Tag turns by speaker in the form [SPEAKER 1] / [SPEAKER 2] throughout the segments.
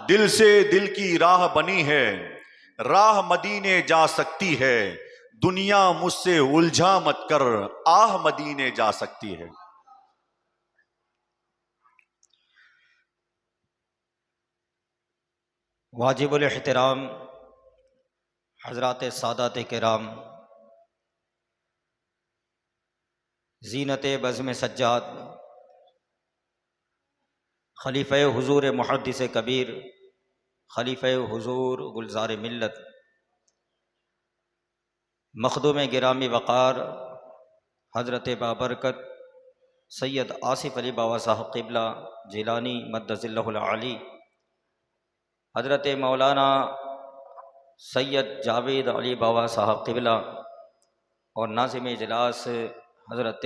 [SPEAKER 1] دل سے دل کی راہ بنی ہے، راہ مدینے جا سکتی ہے، دنیا مجھ سے الجھا مت کر، آہ مدینے جا سکتی ہے۔
[SPEAKER 2] واجب الاحترام حضرات سادات کرام، زینت بزم سجاد، خلیفہ حضور محدث کبیر، خلیفہ حضور گلزار ملت، مخدوم گرامی وقار حضرت بابرکت سید آصف علی بابا صاحب قبلہ جیلانی مدظ اللہ العالی، حضرت مولانا سید جاوید علی بابا صاحب قبلہ، اور ناظم اجلاس حضرت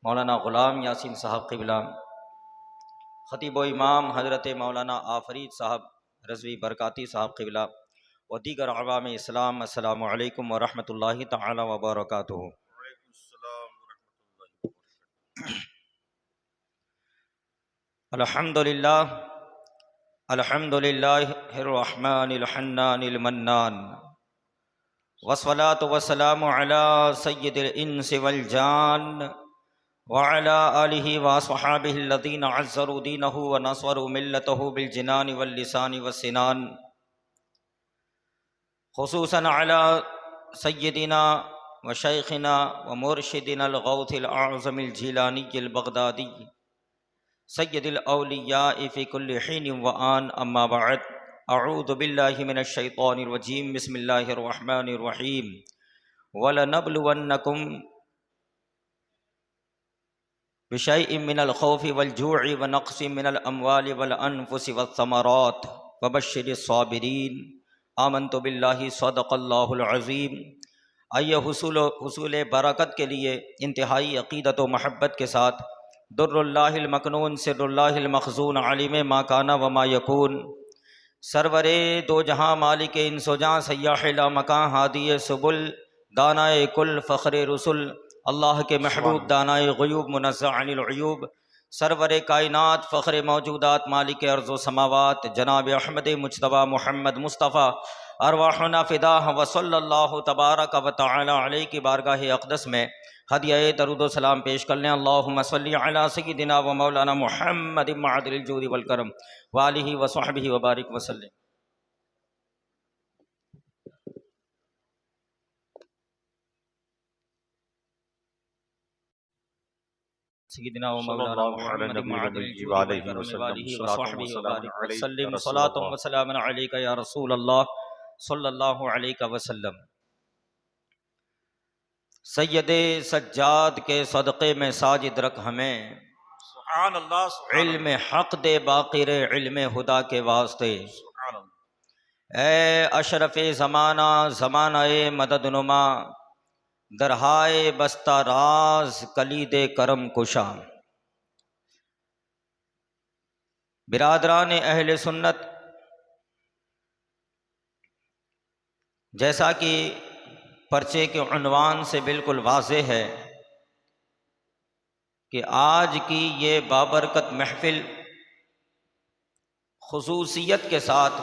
[SPEAKER 2] مولانا غلام یاسین صاحب قبلہ، خطیب و امام حضرت مولانا آفرید صاحب رضوی برکاتی صاحب قبلہ، و دیگر عوام اسلام، السلام علیکم ورحمۃ اللہ تعالی وبرکاتہ۔
[SPEAKER 1] وعلیکم السلام ورحمۃ اللہ۔
[SPEAKER 2] الحمد للہ، الحمد للہ الرحمن الحنان المنان، والصلاة والسلام علی سید الانس والجان، وعلی آلہ واصحابہ الذین عزروا دینہ ونصروا ملتہ بالجنان واللسان والسنان، خصوصاً علی سیدنا وشیخنا ومرشدنا الغوث الاعظم الجیلانی البغدادی سید الاولیاء فی کل حین وآن، اما بعد، اعوذ باللہ من الشیطان الرجیم، بسم اللہ الرحمن الرحیم، وَلَنَبْلُوَنَّكُمْ بِشَيْءٍ مِّنَ الْخَوْفِ وَالْجُوعِ وَنَقْصٍ مِّنَ الْأَمْوَالِ وَالْأَنفُسِ وَالثَّمَرَاتِ وَبَشِّرِ الصَّابِرِينَ۔ آمنت باللہ، صدق اللہ العظیم۔ آئیے حصول برکت کے لیے انتہائی عقیدت و محبت کے ساتھ در اللہ المکنون سر اللہ المخزون عالم ما کان و ما یکون، سرور دو جہاں مالک انس و جاں سیاح لا مکان ہادی سبل دانائے کل فخر رسل، اللہ کے محبوب دانائے غیوب منزہ عن العیوب، سرور کائنات فخر موجودات مالک ارض و سماوات جناب احمد مجتبیٰ محمد مصطفیٰ، ارواحنا فداہ و صلی اللہ تبارک و تعالی علیہ کی بارگاہ اقدس میں ہدیہ درود و سلام پیش کر لیں۔ اللہم صلی علی سیدنا و مولانا محمد معدل الجود والکرم وآلہ و صحبہ وبارک وسلم۔ سیدنا و
[SPEAKER 1] صلی
[SPEAKER 2] مولانا
[SPEAKER 1] اللہ علی
[SPEAKER 2] محمد
[SPEAKER 1] نبی
[SPEAKER 2] معدل
[SPEAKER 1] النبی
[SPEAKER 2] الجود
[SPEAKER 1] وآلہ
[SPEAKER 2] والکرم
[SPEAKER 1] وسلم،
[SPEAKER 2] وآلہ و
[SPEAKER 1] صلاۃ
[SPEAKER 2] صحبہ
[SPEAKER 1] وسلام
[SPEAKER 2] وبارک
[SPEAKER 1] علیک
[SPEAKER 2] وسلم،
[SPEAKER 1] یا رسول
[SPEAKER 2] صلاۃ
[SPEAKER 1] اللہ۔
[SPEAKER 2] و سلام علیک یا رسول اللہ صلی اللہ علیہ وسلم۔ سید سجاد کے صدقے میں ساجد رکھ ہمیں،
[SPEAKER 1] سبحان اللہ، سبحان
[SPEAKER 2] علم
[SPEAKER 1] اللہ،
[SPEAKER 2] حق دے باقر علم خدا کے واسطے،
[SPEAKER 1] سبحان اللہ۔
[SPEAKER 2] اے اشرف زمانہ زمانہ مدد نما، درہائے بستہ راز کلید کرم کشا۔ برادران اہل سنت، جیسا کہ پرچے کے عنوان سے بالکل واضح ہے کہ آج کی یہ بابرکت محفل خصوصیت کے ساتھ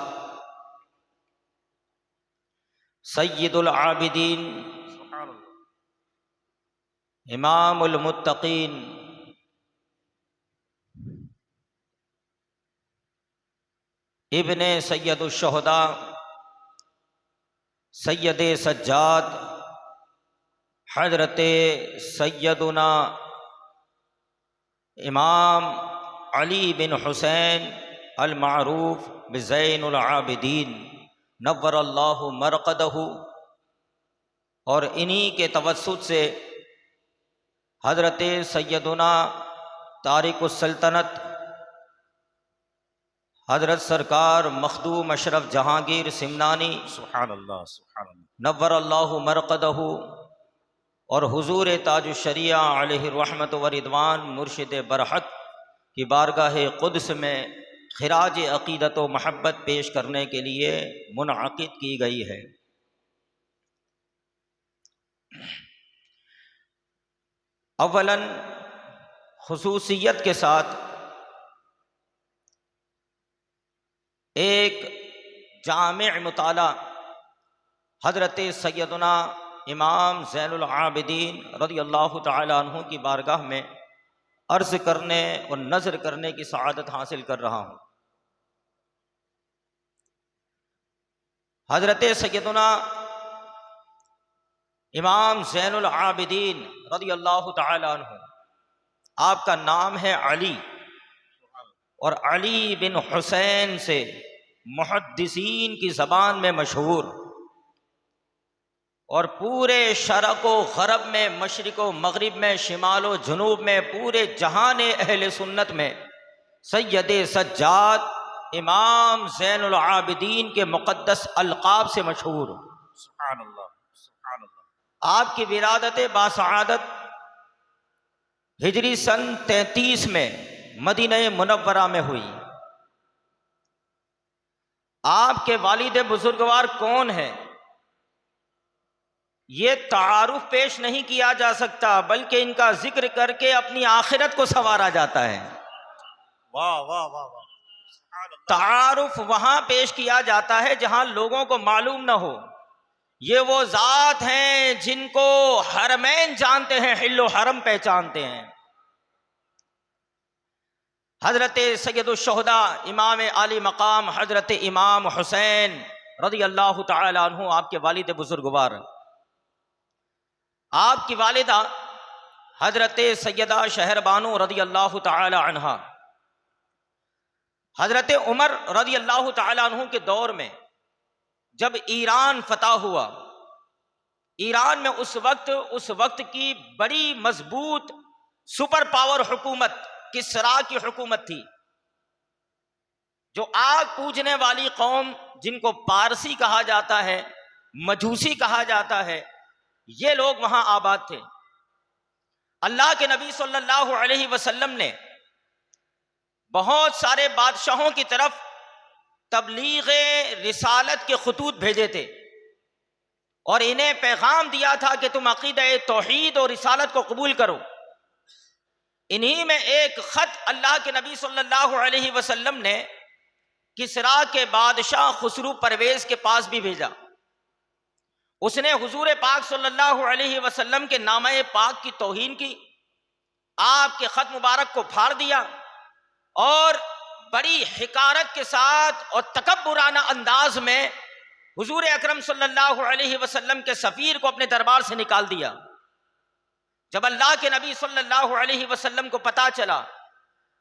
[SPEAKER 2] سید العابدین،
[SPEAKER 1] سبحان اللہ۔
[SPEAKER 2] امام المتقین، ابن سید الشہداء، سید سجاد، حضرت سیدنا امام علی بن حسین المعروف بزین العابدین نور اللہ مرقدہ، اور انہی کے توسط سے حضرت سیدنا طارق السلطنت حضرت سرکار مخدوم اشرف جہانگیر سمنانی
[SPEAKER 1] سبحان اللہ، سبحان اللہ۔
[SPEAKER 2] نور اللہ مرقدہ، اور حضور تاج الشریعہ علیہ الرحمت و رضوان مرشد برحق کی بارگاہ قدس میں خراج عقیدت و محبت پیش کرنے کے لیے منعقد کی گئی ہے۔ اولاً خصوصیت کے ساتھ ایک جامع مطالعہ حضرت سیدنا امام زین العابدین رضی اللہ تعالی عنہ کی بارگاہ میں عرض کرنے اور نظر کرنے کی سعادت حاصل کر رہا ہوں۔ حضرت سیدنا امام زین العابدین رضی اللہ تعالی عنہ، آپ کا نام ہے علی، اور علی بن حسین سے محدثین کی زبان میں مشہور، اور پورے شرق و غرب میں، مشرق و مغرب میں، شمال و جنوب میں، پورے جہان اہل سنت میں سید سجاد امام زین العابدین کے مقدس القاب سے مشہور۔
[SPEAKER 1] سبحان اللہ، سبحان اللہ۔
[SPEAKER 2] آپ کی ولادت باسعادت ہجری سن 33 میں مدینہ منورہ میں ہوئی۔ آپ کے والد بزرگوار کون ہیں، یہ تعارف پیش نہیں کیا جا سکتا، بلکہ ان کا ذکر کر کے اپنی آخرت کو سنوارا جاتا ہے۔
[SPEAKER 1] واہ واہ واہ واہ، سبحان اللہ۔
[SPEAKER 2] تعارف وہاں پیش کیا جاتا ہے جہاں لوگوں کو معلوم نہ ہو۔ یہ وہ ذات ہیں جن کو حرمین جانتے ہیں، حل و حرم پہچانتے ہیں۔ حضرت سید الشہداء امام عالی مقام حضرت امام حسین رضی اللہ تعالی عنہ آپ کے والد بزرگوار، آپ کی والدہ حضرت سیدہ شہر بانو رضی اللہ تعالی عنہا، حضرت عمر رضی اللہ تعالی عنہ کے دور میں جب ایران فتح ہوا، ایران میں اس وقت کی بڑی مضبوط سپر پاور حکومت کسرا کی حکومت تھی، جو آگ پوجنے والی قوم جن کو پارسی کہا جاتا ہے، مجوسی کہا جاتا ہے، یہ لوگ وہاں آباد تھے۔ اللہ کے نبی صلی اللہ علیہ وسلم نے بہت سارے بادشاہوں کی طرف تبلیغ رسالت کے خطوط بھیجے تھے، اور انہیں پیغام دیا تھا کہ تم عقیدہ توحید اور رسالت کو قبول کرو۔ انہی میں ایک خط اللہ کے نبی صلی اللہ علیہ وسلم نے کسرا کے بادشاہ خسرو پرویز کے پاس بھی بھیجا۔ اس نے حضور پاک صلی اللہ علیہ وسلم کے نامہ پاک کی توہین کی، آپ کے خط مبارک کو پھاڑ دیا، اور بڑی حقارت کے ساتھ اور تکبرانہ انداز میں حضور اکرم صلی اللہ علیہ وسلم کے سفیر کو اپنے دربار سے نکال دیا۔ جب اللہ کے نبی صلی اللہ علیہ وسلم کو پتا چلا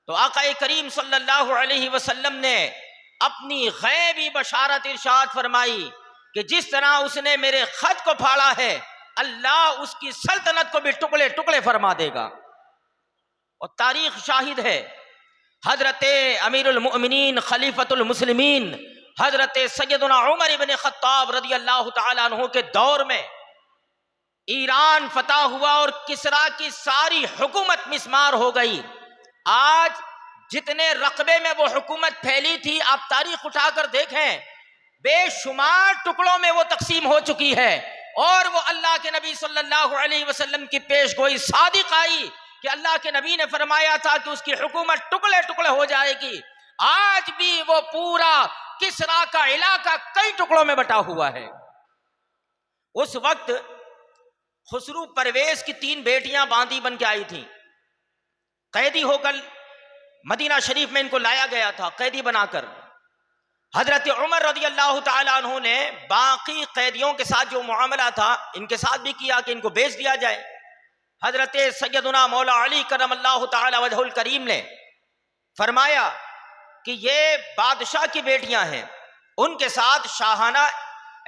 [SPEAKER 2] تو آقا کریم صلی اللہ علیہ وسلم نے اپنی غیبی بشارت ارشاد فرمائی کہ جس طرح اس نے میرے خط کو پھاڑا ہے، اللہ اس کی سلطنت کو بھی ٹکڑے ٹکڑے فرما دے گا۔ اور تاریخ شاہد ہے، حضرت امیر المؤمنین خلیفۃ المسلمین حضرت سیدنا عمر بن خطاب رضی اللہ تعالی عنہ کے دور میں ایران فتح ہوا اور کسرا کی ساری حکومت مسمار ہو گئی۔ آج جتنے رقبے میں وہ حکومت پھیلی تھی، آپ تاریخ اٹھا کر دیکھیں، بے شمار ٹکڑوں میں وہ تقسیم ہو چکی ہے، اور وہ اللہ کے نبی صلی اللہ علیہ وسلم کی پیش گوئی صادق آئی کہ اللہ کے نبی نے فرمایا تھا کہ اس کی حکومت ٹکڑے ٹکڑے ہو جائے گی۔ آج بھی وہ پورا کسرا کا علاقہ کئی ٹکڑوں میں بٹا ہوا ہے۔ اس وقت خسرو پرویز کی 3 بیٹیاں باندی بن کے آئی تھیں، قیدی ہو کر مدینہ شریف میں ان کو لایا گیا تھا قیدی بنا کر۔ حضرت عمر رضی اللہ تعالی عنہ نے باقی قیدیوں کے ساتھ جو معاملہ تھا ان کے ساتھ بھی کیا کہ ان کو بیچ دیا جائے۔ حضرت سیدنا مولا علی کرم اللہ تعالی وجہ الکریم نے فرمایا کہ یہ بادشاہ کی بیٹیاں ہیں، ان کے ساتھ شاہانہ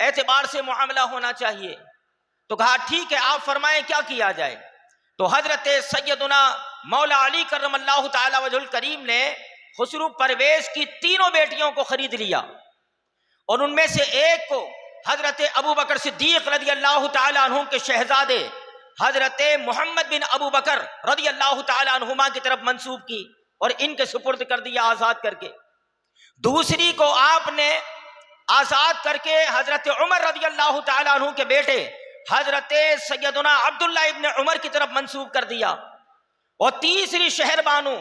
[SPEAKER 2] اعتبار سے معاملہ ہونا چاہیے۔ تو کہا ٹھیک ہے، آپ فرمائیں کیا کیا جائے۔ تو حضرت سیدنا مولا علی کرم اللہ تعالی وجہ الکریم نے خسرو پرویز کی 3 بیٹیوں کو خرید لیا، اور ان میں سے ایک کو حضرت ابو بکر صدیق رضی اللہ تعالی عنہ کے شہزادے حضرت محمد بن ابو بکر رضی اللہ تعالی عنہما کی طرف منسوب کی اور ان کے سپرد کر دیا آزاد کر کے۔ دوسری کو آپ نے آزاد کر کے حضرت عمر رضی اللہ تعالی عنہ کے بیٹے حضرت سیدنا عبداللہ ابن عمر کی طرف منسوب کر دیا، اور تیسری شہر بانو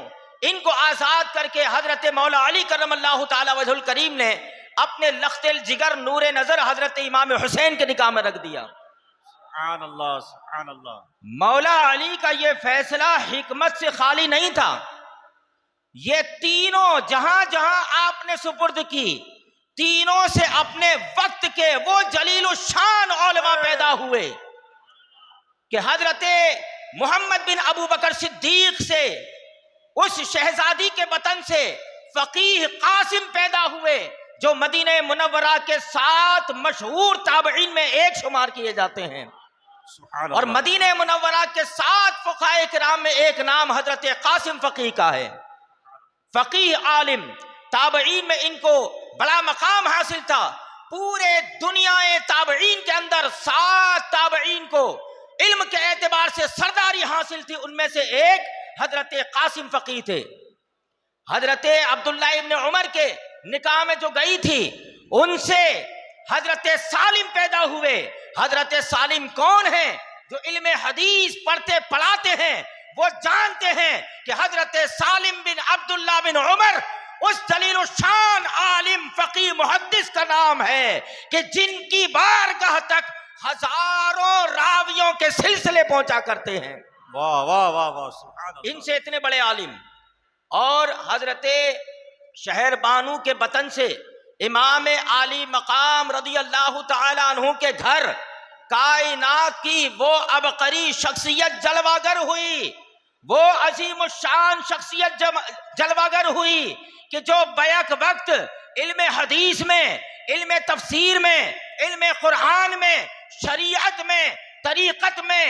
[SPEAKER 2] ان کو آزاد کر کے حضرت مولا علی کرم اللہ تعالی وجہ الکریم نے اپنے لخت الجگر نور نظر حضرت امام حسین کے نکاح میں رکھ دیا۔
[SPEAKER 1] سبحان اللہ سبحان اللہ۔
[SPEAKER 2] مولا علی کا یہ فیصلہ حکمت سے خالی نہیں تھا، یہ تینوں جہاں جہاں آپ نے سپرد کی، تینوں سے اپنے وقت کے وہ جلیل الشان علماء پیدا ہوئے کہ حضرت محمد بن ابو بکر صدیق سے، اس شہزادی کے بطن سے فقیہ قاسم پیدا ہوئے جو مدینہ منورہ کے 7 مشہور تابعین میں ایک شمار کیے جاتے ہیں، اور مدینہ منورہ کے 7 فقہاء کرام میں ایک نام حضرت قاسم فقیہ کا ہے۔ فقیہ عالم، تابعین میں ان کو بڑا مقام حاصل تھا۔ پورے دنیا تابعین کے اندر 7 تابعین کو علم کے اعتبار سے سرداری حاصل تھی، ان میں سے ایک حضرت قاسم فقیہ تھے۔ حضرت عبداللہ ابن عمر کے نکاح میں جو گئی تھی، ان سے حضرت سالم پیدا ہوئے۔ حضرت سالم کون ہیں؟ جو علم حدیث پڑھتے پڑھاتے ہیں، وہ جانتے ہیں کہ حضرت سالم بن عبداللہ بن عمر اس جلیل الشان عالم فقیہ محدث کا نام ہے کہ جن کی بارگاہ تک ہزاروں راویوں کے سلسلے پہنچا کرتے ہیں۔
[SPEAKER 1] واہ واہ واہ واہ سبحان اللہ۔
[SPEAKER 2] ان سے اتنے بڑے عالم، اور حضرت شہر بانو کے بطن سے امام عالی مقام رضی اللہ تعالی عنہ کے گھر کائنات کی وہ عبقری شخصیت جلوہ گر ہوئی، وہ عظیم الشان شخصیت جلوہ گر ہوئی کہ جو بیک وقت علم حدیث میں، علم تفسیر میں، علم قرآن میں، شریعت میں، طریقت میں،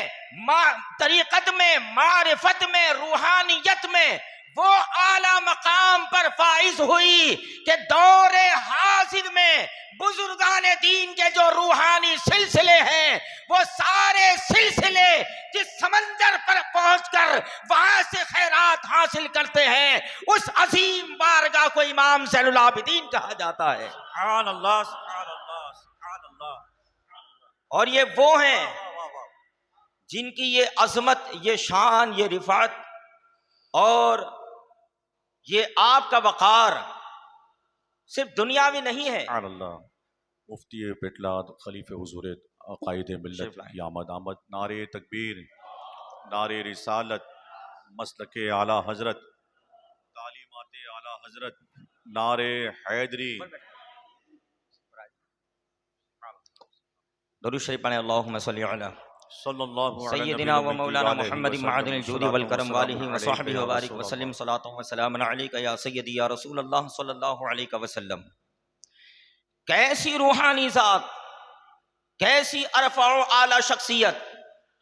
[SPEAKER 2] معرفت میں، روحانیت میں وہ اعلیٰ مقام پر فائز ہوئی کہ دور حاضر میں بزرگان دین کے جو روحانی سلسلے ہیں، وہ سارے سلسلے جس سمندر پر پہنچ کر وہاں سے خیرات حاصل کرتے ہیں، اس عظیم بارگاہ کو امام زین العابدین کہا جاتا ہے۔
[SPEAKER 1] سبحان اللہ سبحان اللہ سبحان اللہ۔
[SPEAKER 2] اور یہ وہ ہیں جن کی یہ عظمت، یہ شان، یہ رفعت اور یہ آپ کا وقار صرف دنیاوی نہیں ہے۔
[SPEAKER 1] سبحان اللہ۔ مفتی پیٹلاد خلیف حضور عقائد ملت کی آمد، نعرہ تکبیر، نعرہ رسالت، مسلک اعلیٰ حضرت، تعلیمات اعلیٰ حضرت، نعرہ حیدری۔
[SPEAKER 2] درود شریف پڑھیں، اللہم صلی علی
[SPEAKER 1] صلی اللہ علیہ
[SPEAKER 2] سیدنا و مولانا محمد معدن الجود والکرم والہ وصحبہ وبارک وسلم، صلاۃ و سلام علیک یا سیدی یا رسول اللہ صلی اللہ علیہ وسلم۔ کیسی روحانی ذات، کیسی ارفع و اعلی شخصیت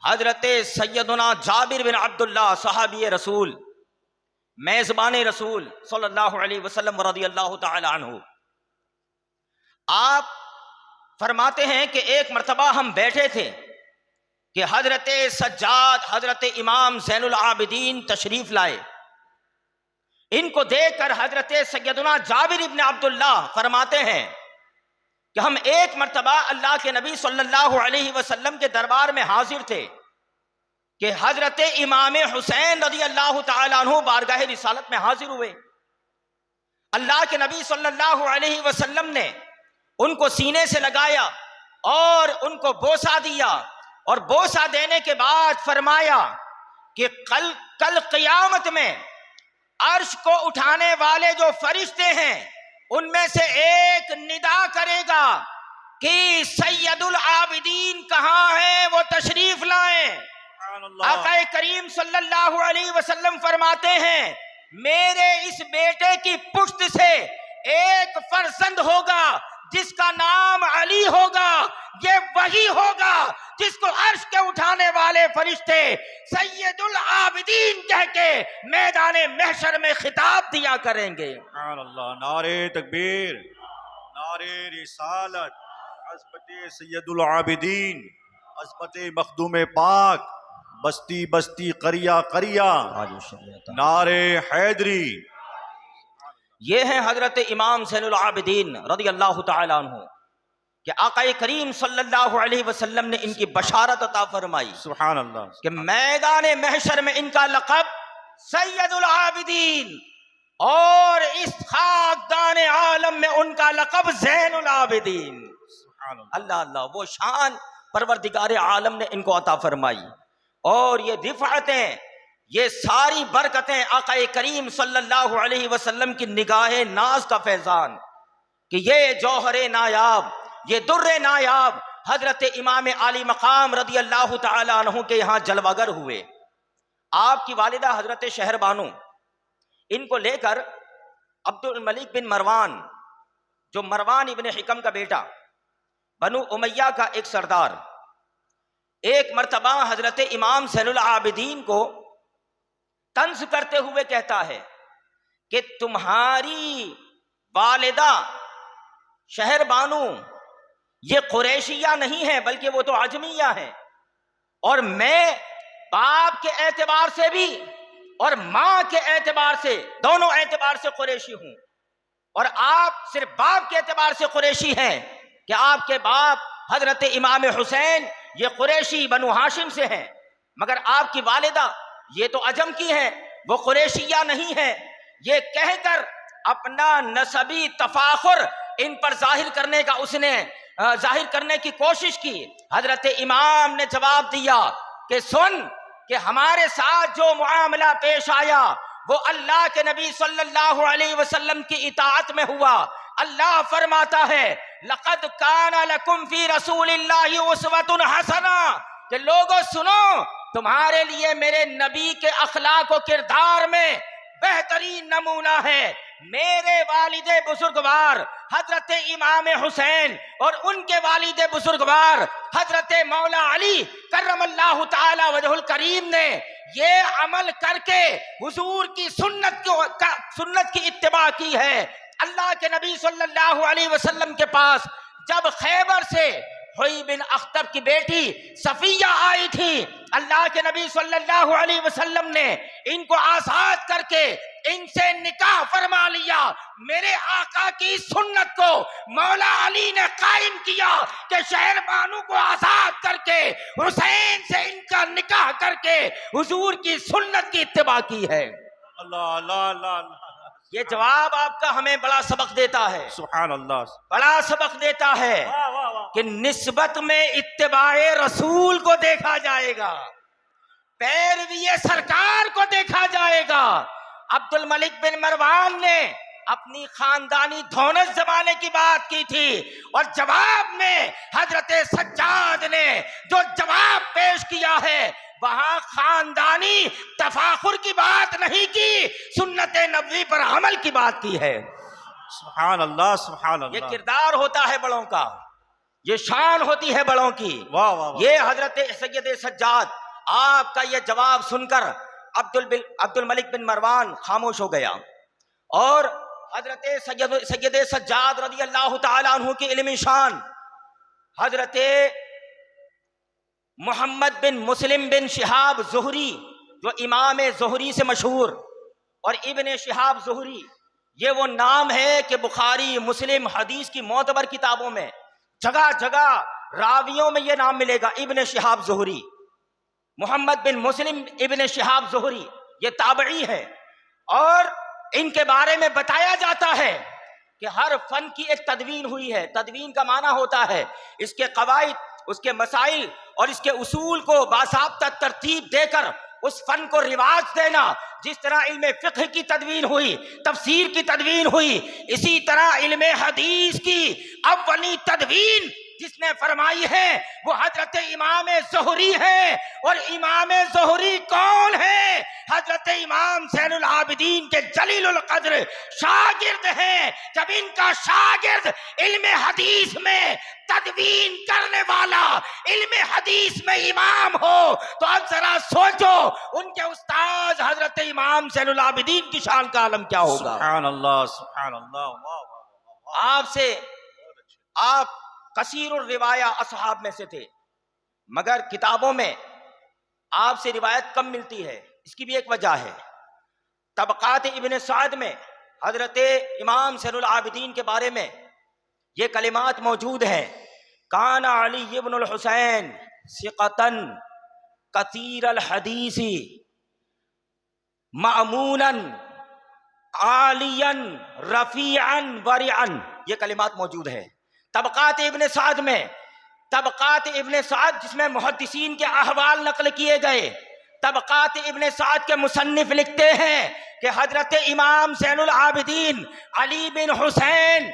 [SPEAKER 2] حضرت سیدنا جابر بن عبداللہ صحابی رسول، میزبان رسول صلی اللہ علیہ وسلم رضی اللہ تعالی عنہ۔ آپ فرماتے ہیں کہ ایک مرتبہ ہم بیٹھے تھے کہ حضرت سجاد، حضرت امام زین العابدین تشریف لائے۔ ان کو دیکھ کر حضرت سیدنا جابر ابن عبداللہ فرماتے ہیں کہ ہم ایک مرتبہ اللہ کے نبی صلی اللہ علیہ وسلم کے دربار میں حاضر تھے کہ حضرت امام حسین رضی اللہ تعالیٰ عنہ بارگاہ رسالت میں حاضر ہوئے۔ اللہ کے نبی صلی اللہ علیہ وسلم نے ان کو سینے سے لگایا اور ان کو بوسہ دیا، اور بوسہ دینے کے بعد فرمایا کہ کل قیامت میں عرش کو اٹھانے والے جو فرشتے ہیں ان میں سے ایک ندا کرے گا کہ سید العابدین کہاں ہیں، وہ تشریف لائیں۔ آقا کریم صلی اللہ علیہ وسلم فرماتے ہیں میرے اس بیٹے کی پشت سے ایک فرزند ہوگا جس کا نام علی ہوگا، یہ وہی ہوگا جس کو عرش کے اٹھانے والے فرشتے سید العابدین کہہ کے میدان محشر میں خطاب دیا کریں گے۔
[SPEAKER 1] سبحان اللہ۔ نعرہ تکبیر، نعرہ رسالت، عظمت سید العابدین، عظمت مخدوم پاک، بستی بستی قریہ قریہ، نعرہ حیدری۔
[SPEAKER 2] یہ ہیں حضرت امام زین العابدین رضی اللہ تعالیٰ عنہ کہ آقا کریم صلی اللہ علیہ وسلم نے ان کی بشارت عطا فرمائی،
[SPEAKER 1] سبحان اللہ،
[SPEAKER 2] کہ میدان محشر میں ان کا لقب سید العابدین، اور اس خاکدان عالم میں ان کا لقب زین العابدین۔ اللہ اللہ، وہ شان پروردگار عالم نے ان کو عطا فرمائی، اور یہ رفعتیں، یہ ساری برکتیں آقا کریم صلی اللہ علیہ وسلم کی نگاہ ناز کا فیضان، کہ یہ جوہر نایاب، یہ در نایاب حضرت امام عالی مقام رضی اللہ تعالی عنہ کے یہاں جلوگر ہوئے۔ آپ کی والدہ حضرت شہر بانو، ان کو لے کر عبد الملک بن مروان، جو مروان ابن حکم کا بیٹا، بنو امیہ کا ایک سردار، ایک مرتبہ حضرت امام زین العابدین کو طنز کرتے ہوئے کہتا ہے کہ تمہاری والدہ شہر بانو یہ قریشیہ نہیں ہے بلکہ وہ تو عجمیہ ہے، اور میں باپ کے اعتبار سے بھی اور ماں کے اعتبار سے، دونوں اعتبار سے قریشی ہوں، اور آپ صرف باپ کے اعتبار سے قریشی ہیں کہ آپ کے باپ حضرت امام حسین یہ قریشی بنو ہاشم سے ہیں، مگر آپ کی والدہ یہ تو عجم کی ہیں، وہ قریشیہ نہیں ہے۔ یہ کہہ کر اپنا نسبی تفاخر ان پر ظاہر کرنے کی کوشش کی۔ حضرت امام نے جواب دیا کہ سن، کہ ہمارے ساتھ جو معاملہ پیش آیا وہ اللہ کے نبی صلی اللہ علیہ وسلم کی اطاعت میں ہوا۔ اللہ فرماتا ہے لقد کان لکم فی رسول اللہ اسوۃ حسنہ، کہ لوگوں سنو، تمہارے لیے میرے نبی کے اخلاق و کردار میں بہترین نمونہ ہے۔ میرے والد بزرگوار حضرت امام حسین اور ان کے والد بزرگوار حضرت مولا علی کرم اللہ تعالی وجہ الکریم نے یہ عمل کر کے حضور کی سنت کی اتباع کی ہے۔ اللہ کے نبی صلی اللہ علیہ وسلم کے پاس جب خیبر سے ہوئی بن اختب کی بیٹی صفیہ آئی تھی، اللہ کے نبی صلی اللہ علیہ وسلم نے ان کو آزاد کر کے ان سے نکاح فرما لیا۔ میرے آقا کی سنت کو مولا علی نے قائم کیا کہ شہر بانو کو آزاد کر کے حسین سے ان کا نکاح کر کے حضور کی سنت کی اتباع کی ہے۔
[SPEAKER 1] اللہ اللہ اللہ اللہ،
[SPEAKER 2] یہ جواب آپ کا ہمیں بڑا سبق دیتا ہے،
[SPEAKER 1] سبحان اللہ،
[SPEAKER 2] بڑا سبق دیتا ہے
[SPEAKER 1] واہ واہ واہ،
[SPEAKER 2] کہ نسبت میں اتباع رسول کو دیکھا جائے گا، پیروی سرکار کو دیکھا جائے گا۔ عبد الملک بن مروان نے اپنی خاندانی دھونس زمانے کی بات کی تھی، اور جواب میں حضرت سجاد نے جو جواب پیش کیا ہے وہاں خاندانی تفاخر کی بات نہیں کی، سنت نبوی پر عمل کی بات کی ہے۔
[SPEAKER 1] سبحان اللہ سبحان اللہ،
[SPEAKER 2] یہ کردار ہوتا ہے بڑوں کا، یہ شان ہوتی ہے بڑوں کی۔
[SPEAKER 1] واہ واہ واہ،
[SPEAKER 2] یہ حضرت سید سجاد، آپ کا یہ جواب سن کر عبد الملک بن مروان خاموش ہو گیا، اور حضرت سید سجاد رضی اللہ تعالی عنہ کی علمی شان حضرت محمد بن مسلم بن شہاب زہری، جو امام زہری سے مشہور، اور ابن شہاب زہری یہ وہ نام ہے کہ بخاری مسلم حدیث کی معتبر کتابوں میں جگہ جگہ راویوں میں یہ نام ملے گا، ابن شہاب زہری۔ محمد بن مسلم ابن شہاب زہری یہ تابعی ہے، اور ان کے بارے میں بتایا جاتا ہے کہ ہر فن کی ایک تدوین ہوئی ہے۔ تدوین کا معنی ہوتا ہے اس کے قواعد، اس کے مسائل اور اس کے اصول کو باضابطہ ترتیب دے کر اس فن کو رواج دینا۔ جس طرح علم فقہ کی تدوین ہوئی، تفسیر کی تدوین ہوئی، اسی طرح علم حدیث کی اولی تدوین جس نے فرمائی ہے وہ حضرت امام زہری ہے۔ اور امام زہری کون ہے؟ حضرت امام زین العابدین کے جلیل القدر شاگرد ہیں۔ جب ان کا شاگرد علم حدیث میں تدوین کرنے والا علم حدیث میں امام ہو تو اب ذرا سوچو ان کے استاد حضرت امام زین العابدین کی شان کا عالم کیا ہوگا۔
[SPEAKER 1] سبحان اللہ سبحان اللہ، واہ واہ،
[SPEAKER 2] آپ سے آپ کثیر الروایہ اصحاب میں سے تھے، مگر کتابوں میں آپ سے روایت کم ملتی ہے۔ اس کی بھی ایک وجہ ہے، طبقات ابن سعد میں حضرت امام زین العابدین کے بارے میں یہ کلمات موجود ہیں، کان علی ابن الحسین ثقۃ کثیر الحدیث معمولاً عالیاً رفیعاً ورعاً، یہ کلمات موجود ہے طبقات ابن سعد میں۔ طبقات ابن سعد جس میں محدثین کے احوال نقل کیے گئے، طبقات ابن سعد کے مصنف لکھتے ہیں کہ حضرت امام زین العابدین علی بن حسین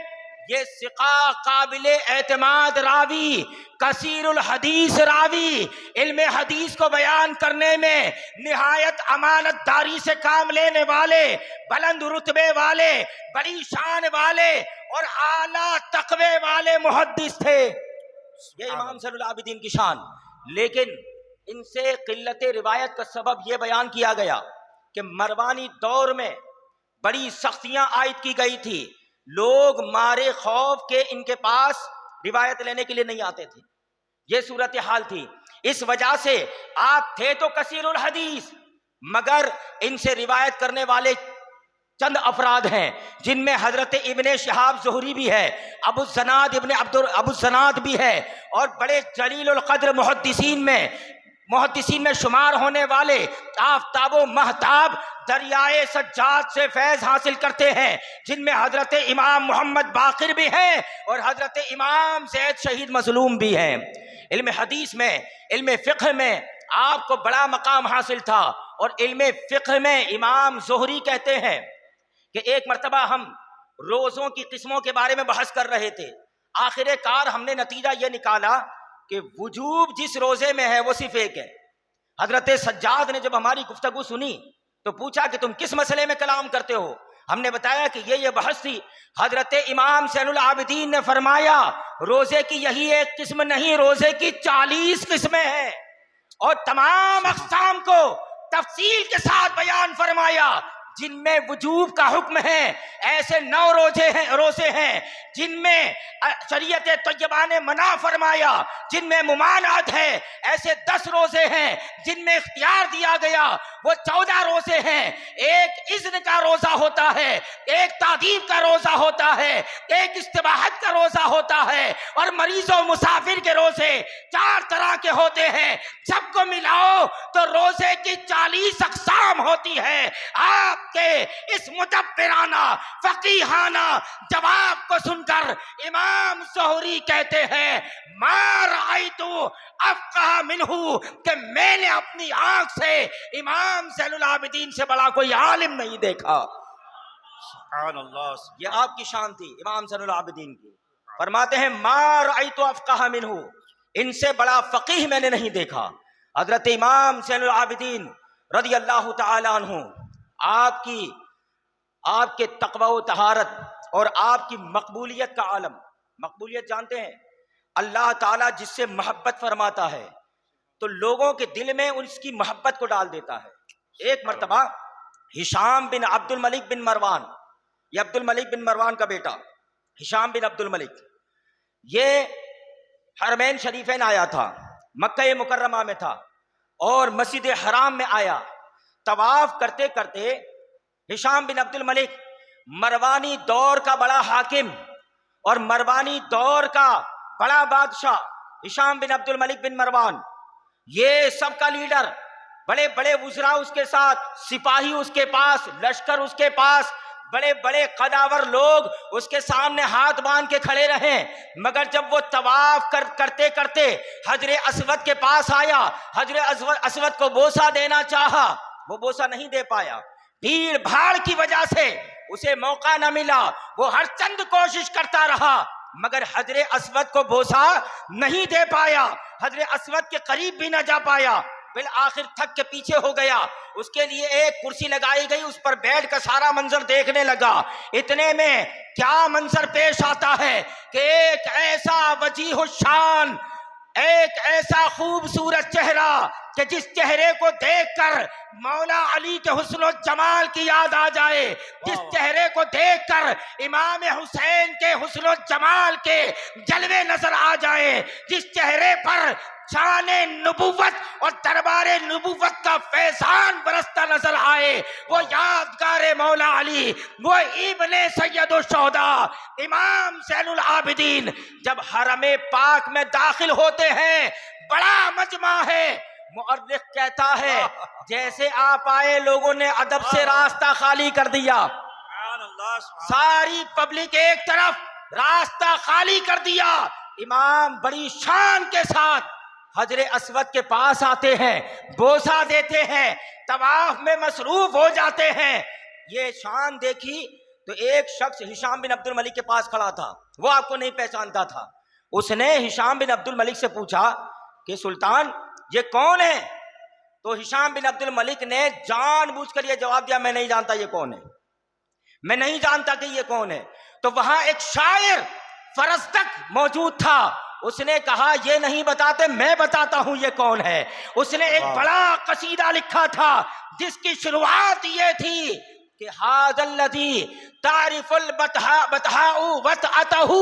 [SPEAKER 2] یہ ثقہ قابل اعتماد راوی، کثیر الحدیث راوی، علم حدیث کو بیان کرنے میں نہایت امانت داری سے کام لینے والے، بلند رتبے والے، بڑی شان والے اور اعلیٰ تقوی والے محدث تھے۔ یہ امام زین العابدین کی شان۔ لیکن ان سے قلت روایت کا سبب یہ بیان کیا گیا کہ مروانی دور میں بڑی سختیاں عائد کی گئی تھی، لوگ مارے خوف کے ان کے پاس روایت لینے کے لیے نہیں آتے تھے، یہ صورتحال تھی۔ اس وجہ سے آپ تھے تو کثیر الحدیث، مگر ان سے روایت کرنے والے چند افراد ہیں، جن میں حضرت ابن شہاب زہری بھی ہے، ابو الزناد بھی ہے، اور بڑے جلیل القدر محدثین میں شمار ہونے والے آفتاب و مہتاب دریائے سجاد سے فیض حاصل کرتے ہیں، جن میں حضرت امام محمد باقر بھی ہیں اور حضرت امام زید شہید مظلوم بھی ہیں۔ علم حدیث میں، علم فقہ میں آپ کو بڑا مقام حاصل تھا، اور علم فقہ میں امام زہری کہتے ہیں کہ ایک مرتبہ ہم روزوں کی قسموں کے بارے میں بحث کر رہے تھے، آخر کار ہم نے نتیجہ یہ نکالا کہ وجوب جس روزے میں ہے وہ صرف ایک ہے۔ حضرت سجاد نے جب ہماری گفتگو سنی تو پوچھا کہ تم کس مسئلے میں کلام کرتے ہو؟ ہم نے بتایا کہ یہ بحث تھی۔ حضرت امام زین العابدین نے فرمایا روزے کی یہی ایک قسم نہیں، روزے کی 40 قسمیں ہیں، اور تمام اقسام کو تفصیل کے ساتھ بیان فرمایا۔ جن میں وجوب کا حکم ہے ایسے 9 روزے ہیں جن میں شریعت طیبہ نے منع فرمایا، جن میں ممانعت ہے ایسے 10 روزے ہیں جن میں اختیار دیا گیا، وہ 14 روزے ہیں۔ ایک اذن کا روزہ ہوتا ہے، ایک تعدیب کا روزہ ہوتا ہے، ایک استباحت کا روزہ ہوتا ہے، اور مریض و مسافر کے روزے 4 طرح کے ہوتے ہیں۔ سب کو ملاؤ تو روزے کی 40 اقسام ہوتی ہے۔ آپ کے اس مدبرانہ فقیہانہ جواب کو سن کر امام زہری کہتے ہیں ما رأیت افقہ منہ، کہ میں نے اپنی آنکھ سے امام زین العابدین سے بڑا کوئی عالم نہیں دیکھا۔
[SPEAKER 1] سبحان اللہ۔
[SPEAKER 2] یہ آپ کی شان تھی امام زین العابدین کی۔ فرماتے ہیں ما رأیت افقہ منہ، ان سے بڑا فقیہ میں نے نہیں دیکھا۔ حضرت امام زین العابدین رضی اللہ تعالی عنہ آپ کے تقوی و طہارت اور آپ کی مقبولیت کا عالم۔ مقبولیت جانتے ہیں؟ اللہ تعالیٰ جس سے محبت فرماتا ہے تو لوگوں کے دل میں اس کی محبت کو ڈال دیتا ہے۔ ایک مرتبہ ہشام بن عبد الملک بن مروان، یہ عبد الملک بن مروان کا بیٹا ہشام بن عبد الملک، یہ حرمین شریفین آیا تھا، مکہ مکرمہ میں تھا، اور مسجد حرام میں آیا۔ طواف کرتے کرتے ہشام بن عبد الملک مروانی دور کا بڑا حاکم اور مروانی دور کا بڑا بادشاہ ہشام بن عبد الملک بن مروان، یہ سب کا لیڈر، بڑے بڑے وزراء اس کے ساتھ، سپاہی اس کے پاس، لشکر اس کے پاس، بڑے بڑے قداور لوگ اس کے سامنے ہاتھ باندھ کے کھڑے رہے، مگر جب وہ طواف کرتے کرتے حجر اسود کے پاس آیا، حجر اسود کو بوسہ دینا چاہا، وہ بوسہ نہیں دے پایا، بھیڑ بھاڑ کی وجہ سے اسے موقع نہ ملا، وہ ہر چند کوشش کرتا رہا مگر حجر اسود کو بوسہ نہیں دے پایا، حجر اسود کے قریب بھی نہ جا پایا، بالآخر تھک کے پیچھے ہو گیا۔ اس کے لیے ایک کرسی لگائی گئی، اس پر بیٹھ کر سارا منظر دیکھنے لگا۔ اتنے میں کیا منظر پیش آتا ہے کہ ایک ایسا وجیہ الشان، ایک ایسا خوبصورت چہرہ کہ جس چہرے کو دیکھ کر مولا علی کے حسن و جمال کی یاد آ جائے، جس چہرے کو دیکھ کر امام حسین کے حسن و جمال کے جلوے نظر آ جائے، جس چہرے پر شان نبوت اور دربار نبوت کا فیضان برستا نظر آئے، وہ یادگار مولا علی، وہ ابن سید الشہداء امام زین العابدین جب حرم پاک میں داخل ہوتے ہیں، بڑا مجمع ہے، مؤرخ کہتا ہے جیسے آپ آئے لوگوں نے ادب سے راستہ خالی کر دیا، ساری پبلک ایک طرف راستہ خالی کر دیا، امام بڑی شان کے ساتھ حجر اسود کے پاس آتے ہیں، بوسہ دیتے ہیں، طواف میں مصروف ہو جاتے ہیں۔ یہ شان دیکھی تو ایک شخص ہشام بن عبد الملک کے پاس کھڑا تھا، وہ آپ کو نہیں پہچانتا تھا۔ اس نے ہشام بن عبد الملک سے پوچھا کہ سلطان یہ کون ہے؟ تو ہشام بن عبد الملک نے جان بوجھ کر یہ جواب دیا، میں نہیں جانتا یہ کون ہے، میں نہیں جانتا کہ یہ کون ہے۔ تو وہاں ایک شاعر فرزدق موجود تھا، اس نے کہا یہ نہیں بتاتے، میں بتاتا ہوں یہ کون ہے۔ اس نے ایک بڑا قصیدہ لکھا تھا جس کی شروعات یہ تھی کہ ھذا الذی تعرف البطحاء وطأتہ،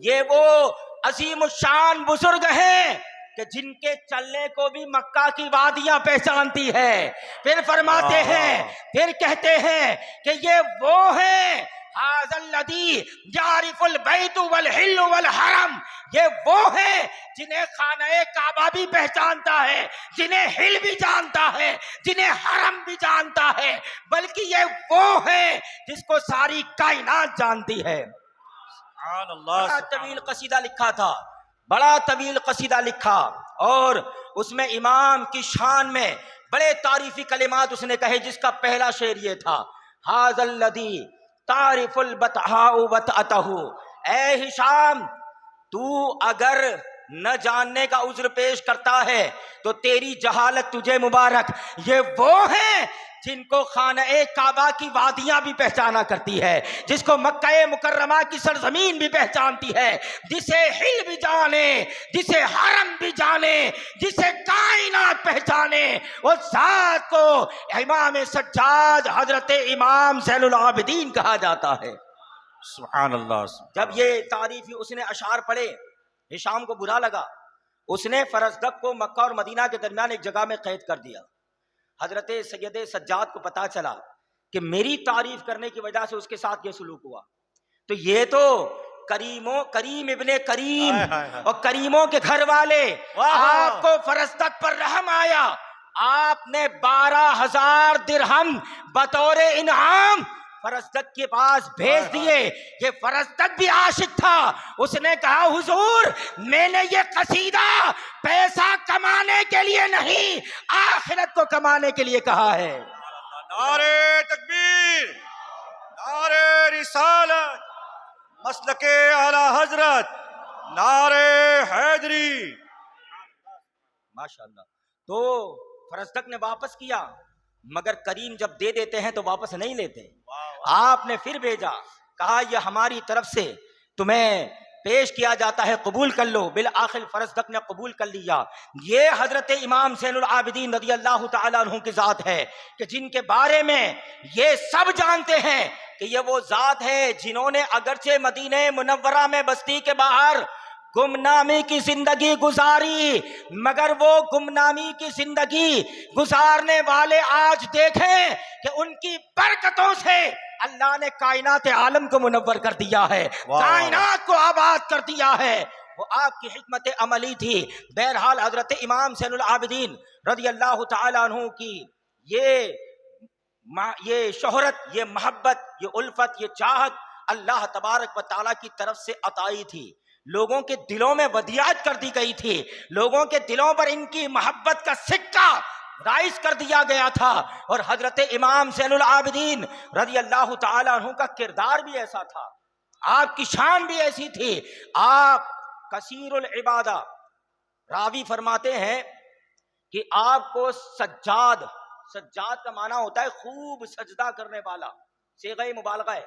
[SPEAKER 2] یہ وہ عظیم الشان بزرگ ہیں کہ جن کے چلنے کو بھی مکہ کی وادیاں پہچانتی ہے۔ پھر فرماتے ہیں، پھر کہتے ہیں کہ یہ وہ ہیں ھذا الذی یعرف البیت والحل والحرم، یہ وہ ہیں جنہیں خانہ کعبہ بھی پہچانتا ہے، جنہیں ہل بھی جانتا ہے، جنہیں حرم بھی جانتا ہے، بلکہ یہ وہ ہیں جس کو ساری کائنات جانتی ہے۔ بڑا طویل قصیدہ لکھا تھا، بڑا طویل قصیدہ لکھا، اور اس میں امام کی شان میں بڑے تعریفی کلمات اس نے کہے، جس کا پہلا شعر یہ تھا ھذا الذی تعرف البطحاء وطأتہ، اے ہشام تو اگر نہ جاننے کا عذر پیش کرتا ہے تو تیری جہالت تجھے مبارک، یہ وہ ہیں جن کو خانہ کعبہ کی وادیاں بھی پہچانا کرتی ہے، جس کو مکہ مکرمہ کی سرزمین بھی پہچانتی ہے، جسے ہل بھی جانے، جسے حرم بھی جانے، جسے کائنات پہچانے، اس ذات کو امام سجاد حضرت امام زین العابدین کہا جاتا ہے۔
[SPEAKER 1] سبحان اللہ۔
[SPEAKER 2] جب یہ تعریفی اس نے اشعار پڑھے، ہشام کو برا لگا، اس نے فرزدق کو مکہ اور مدینہ کے درمیان ایک جگہ میں قید کر دیا۔ حضرت سید سجاد کو پتا چلا کہ میری تعریف کرنے کی وجہ سے اس کے ساتھ یہ سلوک ہوا، تو یہ تو کریم ابن کریم اور کریموں کے گھر والے، آپ کو فرزدق پر رحم آیا، آپ نے 12,000 درہم بطور انعام فرزدق کے پاس بھیج دیے۔ یہ فرزدق بھی عاشق تھا، اس نے کہا حضور میں نے یہ قصیدہ پیسہ کمانے کے لیے نہیں، آخرت کو کمانے کے لیے کہا ہے۔
[SPEAKER 1] نعرہ تکبیر، نعرہ رسالت، مسلک اعلی حضرت، نعرہ حیدری۔
[SPEAKER 2] ماشاءاللہ۔ تو فرزدق نے واپس کیا، مگر کریم جب دے دیتے ہیں تو واپس نہیں لیتے۔ آپ نے پھر بھیجا، کہا یہ ہماری طرف سے تمہیں پیش کیا جاتا ہے، قبول کر لو۔ بالآخر فرزدق نے قبول کر لیا۔ یہ حضرت امام زین العابدین رضی اللہ تعالیٰ عنہ کی ذات ہے کہ جن کے بارے میں یہ سب جانتے ہیں کہ یہ وہ ذات ہے جنہوں نے اگرچہ مدینہ منورہ میں بستی کے باہر گمنامی کی زندگی گزاری، مگر وہ گمنامی کی زندگی گزارنے والے آج دیکھیں کہ ان کی برکتوں سے اللہ نے کائنات عالم کو منور کر دیا ہے، کائنات کو آباد کر دیا ہے۔ وہ آپ کی حکمت عملی تھی۔ بہرحال حضرت امام زین العابدین رضی اللہ تعالیٰ عنہ کی یہ شہرت، یہ محبت، یہ الفت، یہ چاہت اللہ تبارک و تعالیٰ کی طرف سے عطائی تھی، لوگوں کے دلوں میں ودیعت کر دی گئی تھی، لوگوں کے دلوں پر ان کی محبت کا سکہ رائج کر دیا گیا تھا۔ اور حضرت امام زین العابدین رضی اللہ تعالیٰ عنہ کا کردار بھی ایسا تھا، آپ کی شان بھی ایسی تھی۔ آپ کثیر العبادہ، راوی فرماتے ہیں کہ آپ کو سجاد کا معنی ہوتا ہے خوب سجدہ کرنے والا، صیغہ مبالغہ ہے،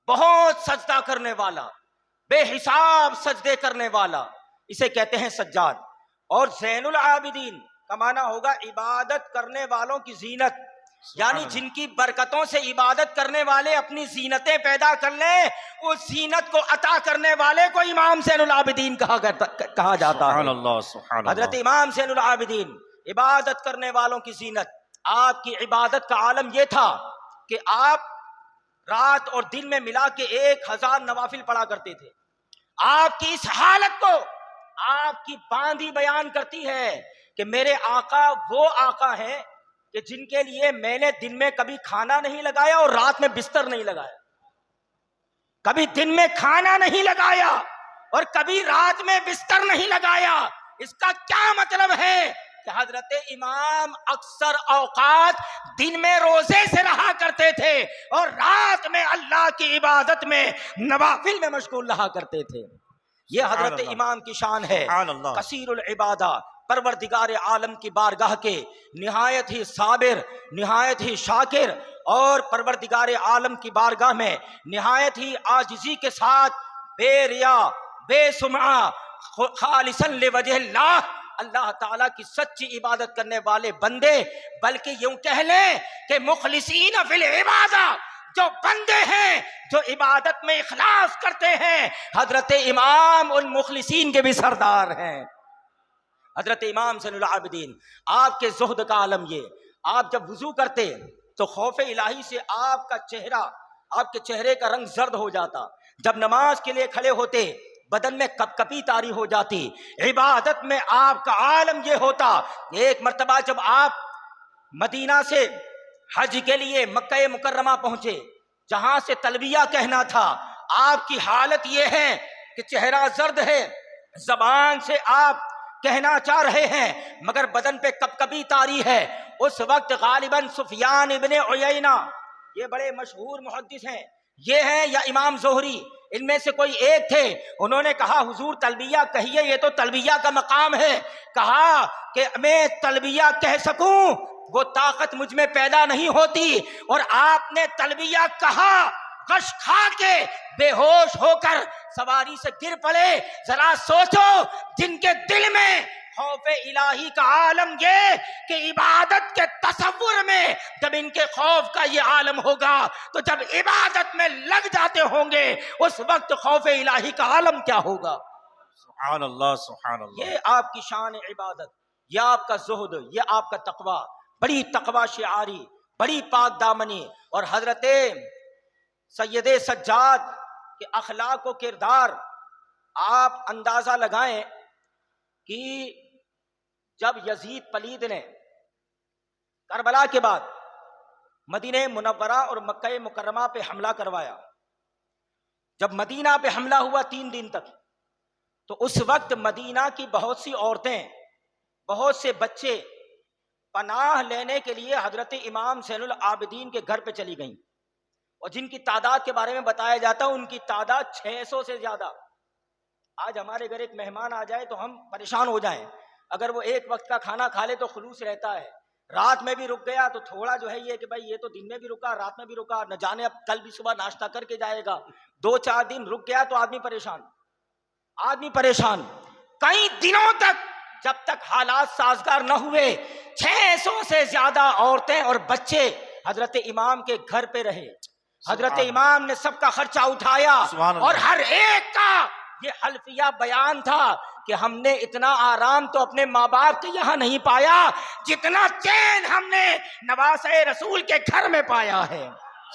[SPEAKER 2] بہت سجدہ کرنے والا، بے حساب سجدے کرنے والا، اسے کہتے ہیں سجاد۔ اور زین العابدین کا معنی ہوگا عبادت کرنے والوں کی زینت، یعنی جن کی برکتوں سے عبادت کرنے والے اپنی زینتیں پیدا کر لیں، اس زینت کو عطا کرنے والے کو امام زین العابدین کہا جاتا ہے۔ حضرت امام زین العابدین عبادت کرنے والوں کی زینت۔ آپ کی عبادت کا عالم یہ تھا کہ آپ رات اور دن میں ملا کے 1000 نوافل پڑھا کرتے تھے۔ آپ کی اس حالت کو آپ کی باندھی بیان کرتی ہے کہ میرے آقا وہ آقا ہیں کہ جن کے لیے میں نے دن میں کبھی کھانا نہیں لگایا اور رات میں بستر نہیں لگایا، کبھی دن میں کھانا نہیں لگایا اور کبھی رات میں بستر نہیں لگایا۔ اس کا کیا مطلب ہے کہ حضرت امام اکثر اوقات دن میں روزے سے رہا کرتے تھے اور رات میں اللہ کی عبادت میں نوافل میں مشغول رہا کرتے تھے۔ یہ حضرت امام کی شان ہے، کثیر العبادہ، پروردگار عالم کی بارگاہ کے نہایت ہی صابر، نہایت ہی شاکر، اور پروردگار عالم کی بارگاہ میں نہایت ہی عاجزی کے ساتھ بے ریا، بے سمعہ، خالصا لوجہ اللہ، اللہ تعالیٰ کی سچی عبادت کرنے والے بندے، بلکہ یوں کہہ لیں کہ مخلصین فی العبادہ، جو بندے ہیں جو عبادت میں اخلاص کرتے ہیں، حضرت امام ان مخلصین کے بھی سردار ہیں۔ حضرت امام زین العابدین، آپ کے زہد کا عالم یہ، آپ جب وضو کرتے تو خوف الہی سے آپ کا چہرہ، آپ کے چہرے کا رنگ زرد ہو جاتا، جب نماز کے لیے کھڑے ہوتے بدن میں کپ کپی طاری ہو جاتی، عبادت میں آپ کا عالم یہ ہوتا۔ ایک مرتبہ جب آپ مدینہ سے حج کے لیے مکہ مکرمہ پہنچے، جہاں سے تلبیہ کہنا تھا، آپ کی حالت یہ ہے کہ چہرہ زرد ہے، زبان سے آپ کہنا چاہ رہے ہیں مگر بدن پہ کپ کپی طاری ہے۔ اس وقت غالباً سفیان ابن عیینہ، یہ بڑے مشہور محدث ہیں، یہ ہیں یا امام زہری، ان میں سے کوئی ایک تھے، انہوں نے کہا حضور تلبیہ کہیے، یہ تو تلبیہ کا مقام ہے۔ کہا کہ میں تلبیہ کہہ سکوں وہ طاقت مجھ میں پیدا نہیں ہوتی، اور آپ نے تلبیہ کہا، غش کھا کے بے ہوش ہو کر سواری سے گر پڑے۔ ذرا سوچو جن کے دل میں خوف الہی کا عالم یہ کہ عبادت کے تصور میں جب ان کے خوف کا یہ عالم ہوگا تو جب عبادت میں لگ جاتے ہوں گے اس وقت خوف الہی کا عالم کیا ہوگا۔
[SPEAKER 1] سبحان اللہ، سبحان اللہ۔
[SPEAKER 2] یہ آپ کی شان عبادت، یہ آپ کا زہد، یہ آپ کا تقوی، بڑی تقوی شعاری، بڑی پاک دامنی، اور حضرت سید سجاد کے اخلاق و کردار آپ اندازہ لگائیں کہ جب یزید پلید نے کربلا کے بعد مدینہ منورہ اور مکہ مکرمہ پہ حملہ کروایا، جب مدینہ پہ حملہ ہوا 3 دن تک، تو اس وقت مدینہ کی بہت سی عورتیں، بہت سے بچے پناہ لینے کے لیے حضرت امام زین العابدین کے گھر پہ چلی گئیں، اور جن کی تعداد کے بارے میں بتایا جاتا ہے ان کی تعداد 600 سے زیادہ۔ آج ہمارے گھر ایک مہمان آ جائے تو ہم پریشان ہو جائیں، اگر وہ ایک وقت کا کھانا کھا لے تو خلوص رہتا ہے، رات میں بھی رک گیا تو تھوڑا جو ہے یہ کہ بھائی یہ تو دن میں بھی رکا، رات میں بھی رکا، نہ جانے اب کل بھی صبح ناشتہ کر کے جائے گا، 2-4 دن رک گیا تو آدمی پریشان، آدمی پریشان۔ کئی دنوں تک جب تک حالات سازگار نہ ہوئے 600 سے زیادہ عورتیں اور بچے حضرت امام کے گھر پہ رہے۔ حضرت امام نے سب کا خرچہ اٹھایا اور ہر ایک کا یہ حلفیہ بیان تھا کہ ہم نے اتنا آرام تو اپنے ماں باپ کے یہاں نہیں پایا جتنا چین ہم نے نواسہ رسول کے گھر میں پایا ہے۔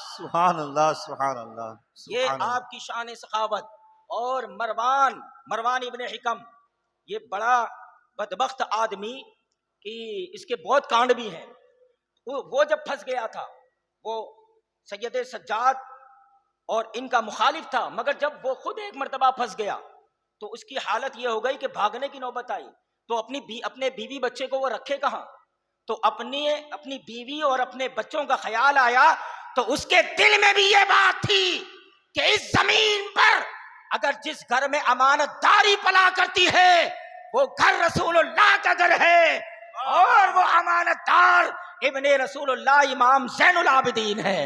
[SPEAKER 1] سبحان اللہ، سبحان اللہ۔
[SPEAKER 2] یہ آپ کی شان سخاوت۔ اور مروان ابن حکم، یہ بڑا بدبخت آدمی کہ اس کے بہت کانڈ بھی ہیں، وہ جب پھنس گیا تھا، وہ سید سجاد اور ان کا مخالف تھا، مگر جب وہ خود ایک مرتبہ پھنس گیا تو اس کی حالت یہ ہو گئی کہ بھاگنے کی نوبت آئی، تو اپنے بیوی بچے کو وہ رکھے کہاں، تو اپنی بیوی اور اپنے بچوں کا خیال آیا، تو اس کے دل میں بھی یہ بات تھی کہ اس زمین پر اگر جس گھر میں امانت داری پلا کرتی ہے وہ گھر رسول اللہ کا گھر ہے، اور وہ امانت دار ابن رسول اللہ امام زین العابدین ہے۔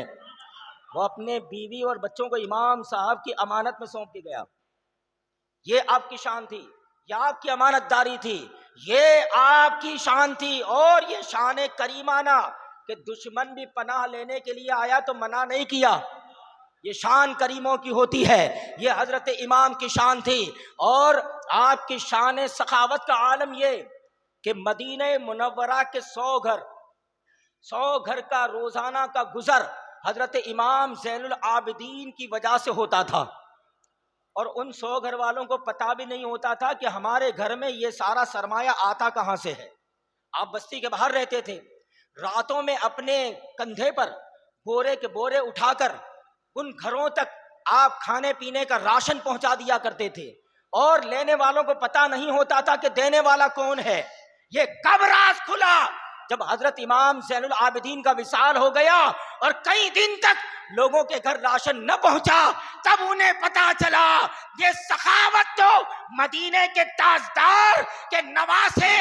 [SPEAKER 2] وہ اپنے بیوی اور بچوں کو امام صاحب کی امانت میں سونپ کے گیا۔ یہ آپ کی شان تھی، یہ آپ کی امانت داری تھی، یہ آپ کی شان تھی، اور یہ شان کریمانہ کہ دشمن بھی پناہ لینے کے لیے آیا تو منع نہیں کیا، یہ شان کریموں کی ہوتی ہے، یہ حضرت امام کی شان تھی۔ اور آپ کی شان سخاوت کا عالم یہ کہ مدینہ منورہ کے 100 گھر کا روزانہ کا گزر حضرت امام زین العابدین کی وجہ سے ہوتا تھا، اور ان 100 گھر والوں کو پتہ بھی نہیں ہوتا تھا کہ ہمارے گھر میں یہ سارا سرمایہ آتا کہاں سے ہے۔ آپ بستی کے باہر رہتے تھے، راتوں میں اپنے کندھے پر بورے کے بورے اٹھا کر ان گھروں تک آپ کھانے پینے کا راشن پہنچا دیا کرتے تھے، اور لینے والوں کو پتہ نہیں ہوتا تھا کہ دینے والا کون ہے۔ یہ کب راز کھلا؟ جب حضرت امام زین العابدین کا وصال ہو گیا اور کئی دن تک لوگوں کے گھر راشن نہ پہنچا، تب انہیں پتا چلا یہ سخاوت تو مدینے کے تاجدار کے نواسے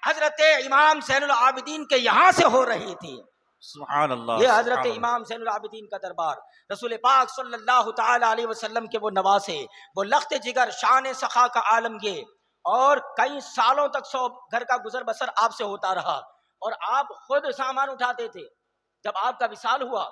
[SPEAKER 2] حضرت امام زین العابدین کے یہاں سے ہو رہی تھی۔
[SPEAKER 1] سبحان اللہ،
[SPEAKER 2] یہ حضرت امام زین العابدین کا دربار، رسول پاک صلی اللہ تعالی علیہ وسلم کے وہ نواسے، وہ لخت جگر، شان سخا کا عالم یہ، اور کئی سالوں تک سو گھر کا گزر بسر آپ سے ہوتا رہا، اور آپ خود سامان اٹھاتے تھے۔ جب آپ کا وصال ہوا،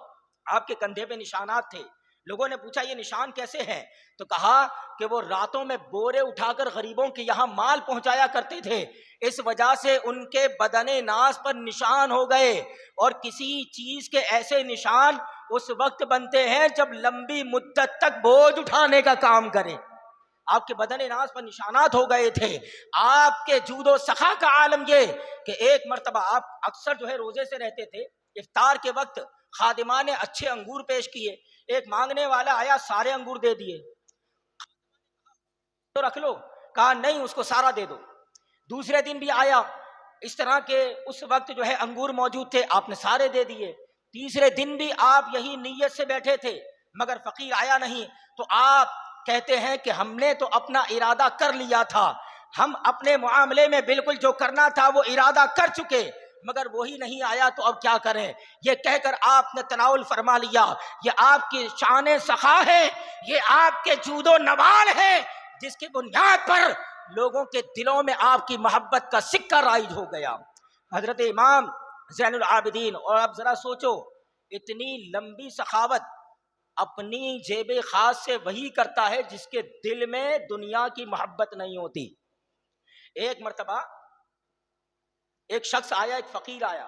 [SPEAKER 2] آپ کے کندھے پہ نشانات تھے۔ لوگوں نے پوچھا یہ نشان کیسے ہیں؟ تو کہا کہ وہ راتوں میں بورے اٹھا کر غریبوں کے یہاں مال پہنچایا کرتے تھے، اس وجہ سے ان کے بدن ناز پر نشان ہو گئے۔ اور کسی چیز کے ایسے نشان اس وقت بنتے ہیں جب لمبی مدت تک بوجھ اٹھانے کا کام کرے۔ آپ کے بدن ناز پر نشانات ہو گئے تھے۔ آپ کے جود و سخا کا عالم یہ کہ ایک مرتبہ آپ اکثر جو ہے روزے سے رہتے تھے، افطار کے وقت خادمہ نے اچھے انگور پیش کیے، ایک مانگنے والا آیا، سارے انگور دے دیے۔ تو رکھ لو، کہا نہیں اس کو سارا دے دو۔ دوسرے دن بھی آیا، اس طرح کے اس وقت جو ہے انگور موجود تھے، آپ نے سارے دے دیے۔ تیسرے دن بھی آپ یہی نیت سے بیٹھے تھے، مگر فقیر آیا نہیں، تو آپ کہتے ہیں کہ ہم نے تو اپنا ارادہ کر لیا تھا، ہم اپنے معاملے میں بالکل جو کرنا تھا وہ ارادہ کر چکے، مگر وہی نہیں آیا تو اب کیا کریں؟ یہ کہہ کر آپ نے تناول فرما لیا۔ یہ آپ کی شان سخا ہے، یہ آپ کے جود و نوال ہے، جس کی بنیاد پر لوگوں کے دلوں میں آپ کی محبت کا سکہ رائج ہو گیا۔ حضرت امام زین العابدین، اور اب ذرا سوچو، اتنی لمبی سخاوت اپنی جیب خاص سے وہی کرتا ہے جس کے دل میں دنیا کی محبت نہیں ہوتی۔ ایک مرتبہ ایک شخص آیا، ایک فقیر آیا،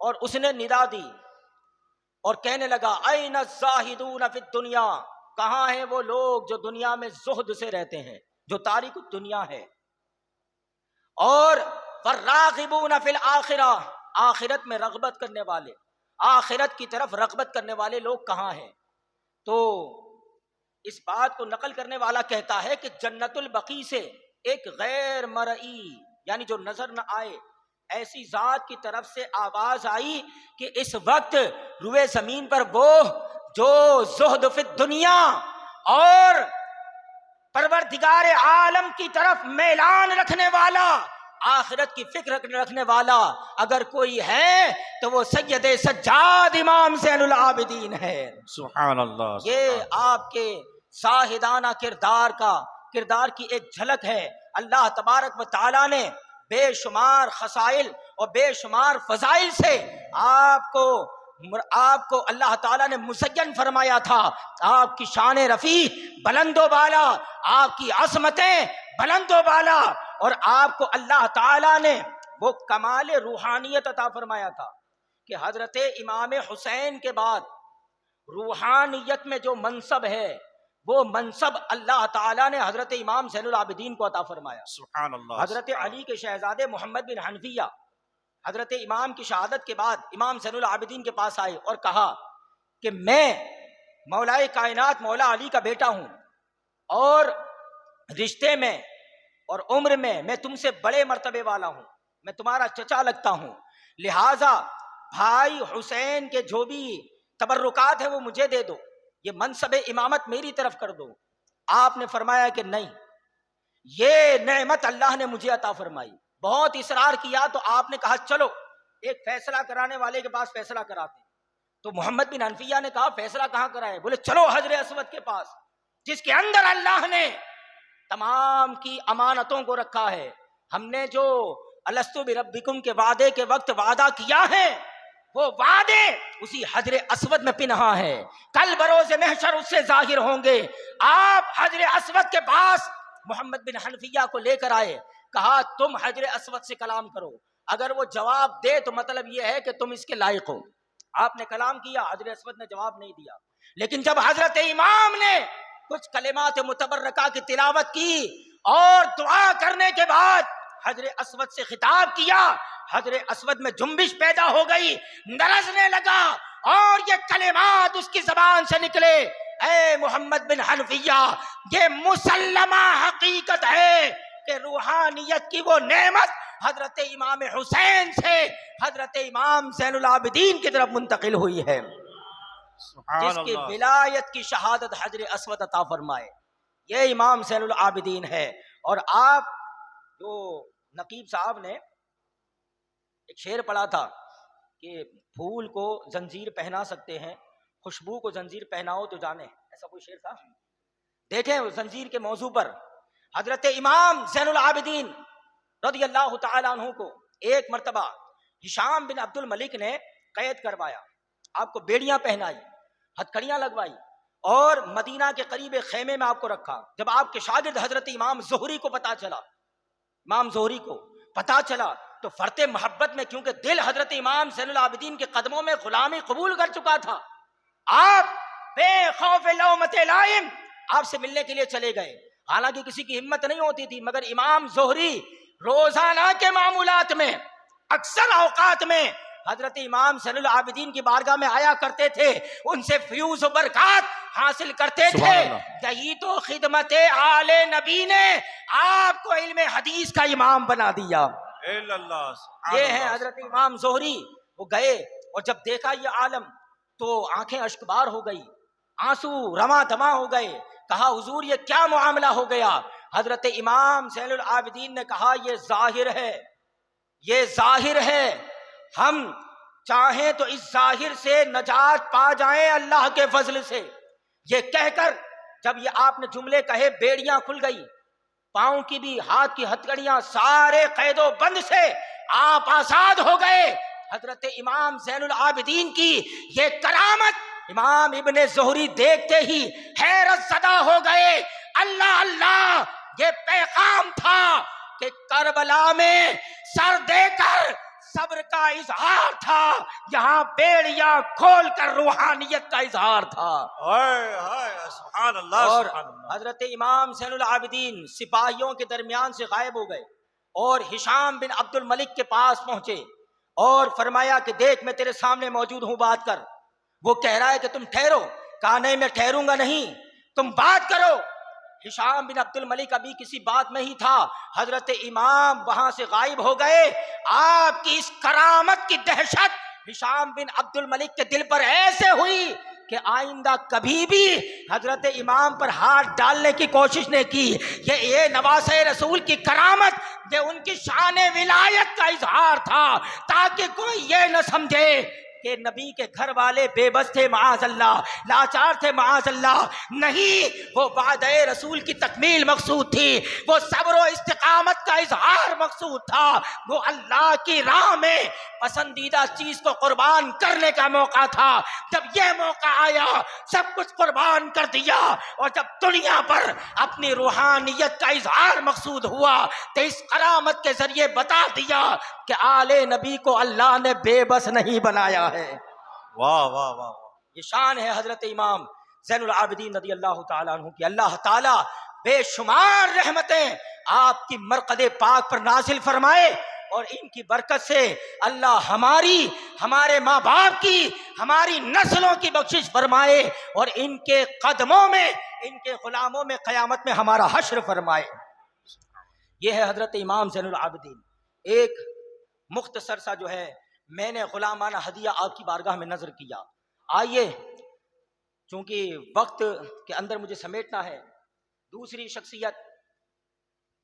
[SPEAKER 2] اور اس نے ندا دی اور کہنے لگا این الزاہدون فی الدنیا، کہاں ہیں وہ لوگ جو دنیا میں زہد سے رہتے ہیں، جو تارک الدنیا ہے، اور والراغبون فی الآخرہ، آخرت میں رغبت کرنے والے، آخرت کی طرف رغبت کرنے والے لوگ کہاں ہیں؟ تو اس بات کو نقل کرنے والا کہتا ہے کہ جنت البقیع سے ایک غیر مرئی، یعنی جو نظر نہ آئے، ایسی ذات کی طرف سے آواز آئی کہ اس وقت روئے زمین پر وہ جو زہد فی الدنیا اور پروردگار عالم کی طرف میلان رکھنے والا، آخرت کی فکر رکھنے والا اگر کوئی ہے تو وہ سید سجاد امام زین العابدین ہے۔
[SPEAKER 1] سبحان اللہ۔
[SPEAKER 2] یہ آپ کے زاہدانہ کردار کی ایک جھلک ہے۔ اللہ تبارک و تعالیٰ نے بے شمار خصائل اور بے شمار فضائل سے آپ کو اللہ تعالیٰ نے مزین فرمایا تھا۔ آپ کی شان رفیع بلند و بالا، آپ کی عظمتیں بلند و بالا، اور آپ کو اللہ تعالیٰ نے وہ کمال روحانیت عطا فرمایا تھا کہ حضرت امام حسین کے بعد روحانیت میں جو منصب ہے وہ منصب اللہ تعالیٰ نے حضرت امام زین العابدین کو عطا فرمایا۔
[SPEAKER 1] سبحان اللہ۔
[SPEAKER 2] حضرت علی کے شہزادے محمد بن حنفیہ حضرت امام کی شہادت کے بعد امام زین العابدین کے پاس آئے اور کہا کہ میں مولا کائنات مولا علی کا بیٹا ہوں، اور رشتے میں اور عمر میں تم سے بڑے مرتبے والا ہوں، میں تمہارا چچا لگتا ہوں، لہٰذا بھائی حسین کے جو بھی تبرکات ہیں وہ مجھے دے دو، یہ منصب امامت میری طرف کر دو۔ آپ نے فرمایا کہ نہیں، یہ نعمت اللہ نے مجھے عطا فرمائی۔ بہت اصرار کیا تو آپ نے کہا چلو ایک فیصلہ کرانے والے کے پاس فیصلہ کراتے ہیں۔ تو محمد بن حنفیہ نے کہا فیصلہ کہاں کرائے؟ بولے چلو حجر اسود کے پاس، جس کے اندر اللہ نے تمام کی امانتوں کو رکھا ہے۔ ہم نے جو الستو بربکم کے وعدے کے وقت وعدہ کیا ہے، وہ وعدے اسی حجر اسود میں پنہا ہے، کل بروز محشر اس سے ظاہر ہوں گے۔ آپ حجر اسود کے پاس محمد بن حنفیہ کو لے کر آئے، کہا تم حجر اسود سے کلام کرو، اگر وہ جواب دے تو مطلب یہ ہے کہ تم اس کے لائق ہو۔ آپ نے کلام کیا، حجر اسود نے جواب نہیں دیا، لیکن جب حضرت امام نے کچھ کلمات متبرکہ کی تلاوت کی اور دعا کرنے کے بعد حجر اسود سے خطاب کیا، حجر اسود میں جنبش پیدا ہو گئی، نرسنے لگا اور یہ کلمات اس کی زبان سے نکلے، اے محمد بن حنفیہ، یہ مسلمہ حقیقت ہے کہ روحانیت کی وہ نعمت حضرت امام حسین سے حضرت امام زین العابدین کی طرف منتقل ہوئی ہے، جس کی ولایت کی شہادت حجر اسود عطا فرمائے، یہ امام زین العابدین ہے۔ اور آپ جو نقیب صاحب نے ایک شعر پڑھا تھا کہ پھول کو زنجیر پہنا سکتے ہیں، خوشبو کو زنجیر پہناؤ تو جانے، ایسا کوئی شعر تھا؟ دیکھیں زنجیر کے موضوع پر حضرت امام زین العابدین رضی اللہ تعالیٰ عنہ کو ایک مرتبہ ہشام بن عبد الملک نے قید کروایا، آپ کو بیڑیاں پہنائی، ہتھکڑیاں لگوائی اور مدینہ کے قریب ایک خیمے میں آپ کو رکھا۔ جب آپ کے شاگرد حضرت امام زہری کو پتا چلا تو فرط محبت میں، کیونکہ دل حضرت امام زین العابدین کے قدموں میں غلامی قبول کر چکا تھا، آپ بے خوف لومۃ لائم آپ سے ملنے کے لیے چلے گئے۔ حالانکہ کسی کی ہمت نہیں ہوتی تھی، مگر امام زہری روزانہ کے معمولات میں اکثر اوقات میں حضرت امام زین العابدین کی بارگاہ میں آیا کرتے تھے، ان سے فیوز و برکات حاصل کرتے تھے۔ یہی تو خدمت آل نبی نے آپ کو علم حدیث کا امام بنا دیا۔ یہ ہے حضرت امام زہری۔ وہ گئے اور جب دیکھا یہ عالم تو آنکھیں اشکبار ہو گئی، آنسو رواں دواں ہو گئے، کہا حضور یہ کیا معاملہ ہو گیا؟ حضرت امام زین العابدین نے کہا یہ ظاہر ہے، ہم چاہیں تو اس ظاہر سے نجات پا جائیں اللہ کے فضل سے۔ یہ کہہ کر جب یہ آپ نے جملے کہے، بیڑیاں کھل گئی، پاؤں کی بھی، ہاتھ کی ہتھکڑیاں، سارے قید و بند سے آپ آزاد ہو گئے۔ حضرت امام زین العابدین کی یہ کرامت امام ابن زہری دیکھتے ہی حیرت زدہ ہو گئے۔ اللہ اللہ، یہ پیغام تھا کہ کربلا میں سر دے کر صبر کا اظہار تھا، یہاں بیڑیاں کھول کر روحانیت کا اظہار تھا۔
[SPEAKER 1] سبحان اللہ۔
[SPEAKER 2] اور حضرت امام زین العابدین سپاہیوں کے درمیان سے غائب ہو گئے اور ہشام بن عبد الملک کے پاس پہنچے اور فرمایا کہ دیکھ میں تیرے سامنے موجود ہوں، بات کر۔ وہ کہہ رہا ہے کہ تم ٹھہرو، کہا نہیں میں ٹھہروں گا نہیں، تم بات کرو۔ ہشام بن عبد الملک ابھی کسی بات میں ہی تھا، حضرت امام وہاں سے غائب ہو گئے۔ آپ کی اس کرامت کی دہشت ہشام بن عبد الملک کے دل پر ایسے ہوئی کہ آئندہ کبھی بھی حضرت امام پر ہاتھ ڈالنے کی کوشش نے کی۔ یہ نواسہ رسول کی کرامت، یہ ان کی شان ولایت کا اظہار تھا، تاکہ کوئی یہ نہ سمجھے کہ نبی کے گھر والے بے بس تھے معاذ اللہ، لاچار تھے معاذ اللہ، نہیں، وہ وعدہ رسول کی تکمیل مقصود تھی، وہ صبر و استقامت کا اظہار مقصود تھا، وہ اللہ کی راہ میں پسندیدہ چیز کو قربان کرنے کا موقع تھا۔ جب یہ موقع آیا سب کچھ قربان کر دیا، اور جب دنیا پر اپنی روحانیت کا اظہار مقصود ہوا تو اس کرامت کے ذریعے بتا دیا کہ آل نبی کو اللہ نے بے بس نہیں بنایا ہے۔
[SPEAKER 1] واہ واہ واہ،
[SPEAKER 2] یہ شان ہے حضرت امام زین العابدین رضی اللہ تعالیٰ عنہ کی۔ اللہ تعالیٰ بے شمار رحمتیں آپ کی مرقد پاک پر نازل فرمائے، اور ان کی برکت سے اللہ ہمارے ماں باپ کی، ہماری نسلوں کی بخشش فرمائے، اور ان کے قدموں میں، ان کے غلاموں میں قیامت میں ہمارا حشر فرمائے۔ یہ ہے حضرت امام زین العابدین۔ ایک مختصر سا جو ہے میں نے غلامانہ ہدیہ آپ کی بارگاہ میں نظر کیا۔ آئیے، چونکہ وقت کے اندر مجھے سمیٹنا ہے، دوسری شخصیت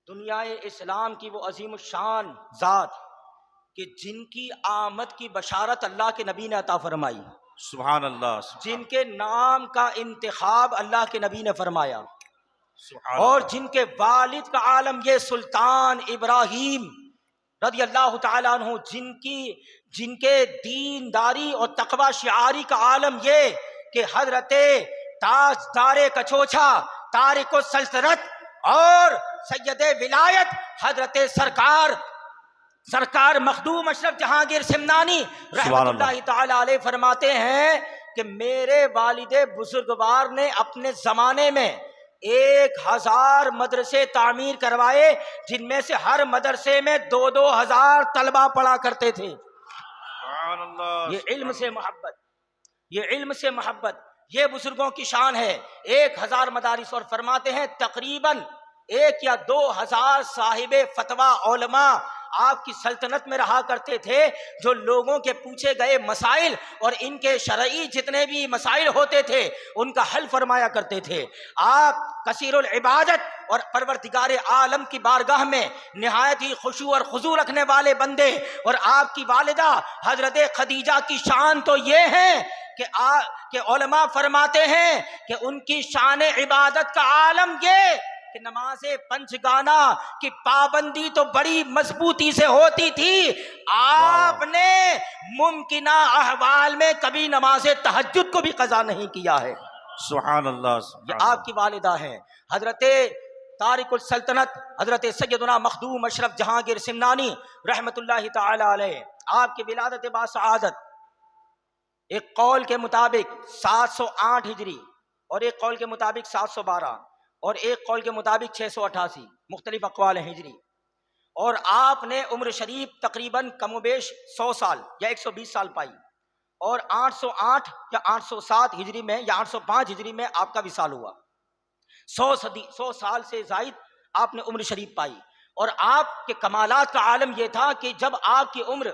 [SPEAKER 2] دنیا اسلام کی وہ عظیم الشان ذات کہ جن کی آمد کی بشارت اللہ کے نبی نے عطا فرمائی،
[SPEAKER 1] سبحان اللہ،
[SPEAKER 2] جن کے نام کا انتخاب اللہ کے نبی نے فرمایا، اور جن کے والد کا عالم یہ سلطان ابراہیم رضی اللہ تعالیٰ عنہ، جن کے دینداری اور تقوی شعاری کا عالم یہ کہ حضرت تاجدار کچوچا، تارک السلطنت اور سید ولایت حضرت سرکار مخدوم اشرف جہانگیر سمنانی رحمت اللہ تعالی علیہ فرماتے ہیں کہ میرے والد بزرگوار نے اپنے زمانے میں 1000 مدرسے تعمیر کروائے، جن میں سے ہر مدرسے میں 2,000 طلبہ پڑھا کرتے تھے۔
[SPEAKER 1] سبحان اللہ،
[SPEAKER 2] یہ علم سے محبت، یہ علم سے محبت، یہ بزرگوں کی شان ہے۔ 1000 مدارس، اور فرماتے ہیں تقریباً 1 یا 2,000 صاحب فتویٰ علماء آپ کی سلطنت میں رہا کرتے تھے، جو لوگوں کے پوچھے گئے مسائل اور ان کے شرعی جتنے بھی مسائل ہوتے تھے ان کا حل فرمایا کرتے تھے۔ آپ کثیر العبادت اور پروردگار عالم کی بارگاہ میں نہایت ہی خشوع اور خضوع رکھنے والے بندے، اور آپ کی والدہ حضرت خدیجہ کی شان تو یہ ہے کہ علماء فرماتے ہیں کہ ان کی شان عبادت کا عالم یہ کہ نماز پنجگانہ کی پابندی تو بڑی مضبوطی سے ہوتی تھی، آپ نے ممکنہ احوال میں کبھی نماز تہجد کو بھی قضا نہیں کیا ہے۔
[SPEAKER 1] سبحان اللہ،
[SPEAKER 2] یہ آپ کی والدہ ہیں حضرت تارک السلطنت حضرت سیدنا مخدوم اشرف جہانگیر سمنانی رحمت اللہ تعالی علیہ۔ آپ کی ولادت با سعادت ایک قول کے مطابق 708 ہجری، اور ایک قول کے مطابق 712، اور ایک قول کے مطابق 688، مختلف اقوال ہیں ہجری۔ اور آپ نے عمر شریف تقریباً کم و بیش 100 سال یا 120 سال پائی، اور 808 یا 807 ہجری میں یا 805 ہجری میں آپ کا وصال ہوا۔ 100 سال سے زائد آپ نے عمر شریف پائی، اور آپ کے کمالات کا عالم یہ تھا کہ جب آپ کی عمر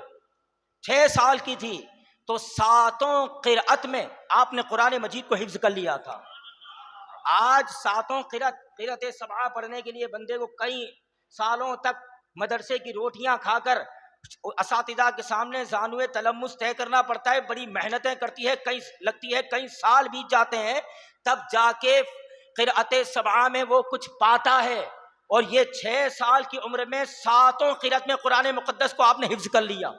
[SPEAKER 2] 6 سال کی تھی تو 7 قرأت میں آپ نے قرآن مجید کو حفظ کر لیا تھا۔ آج 7 قرأت سبعہ پڑھنے کے لیے بندے کو کئی سالوں تک مدرسے کی روٹیاں کھا کر اساتذہ کے سامنے زانوے تلمس طے کرنا پڑتا ہے، بڑی محنتیں کرتی ہے، کئی سال بیت جاتے ہیں، تب جا کے قرأت سبعہ میں وہ کچھ پاتا ہے۔ اور یہ 6 سال کی عمر میں 7 قرأت میں قرآن مقدس کو آپ نے حفظ کر لیا۔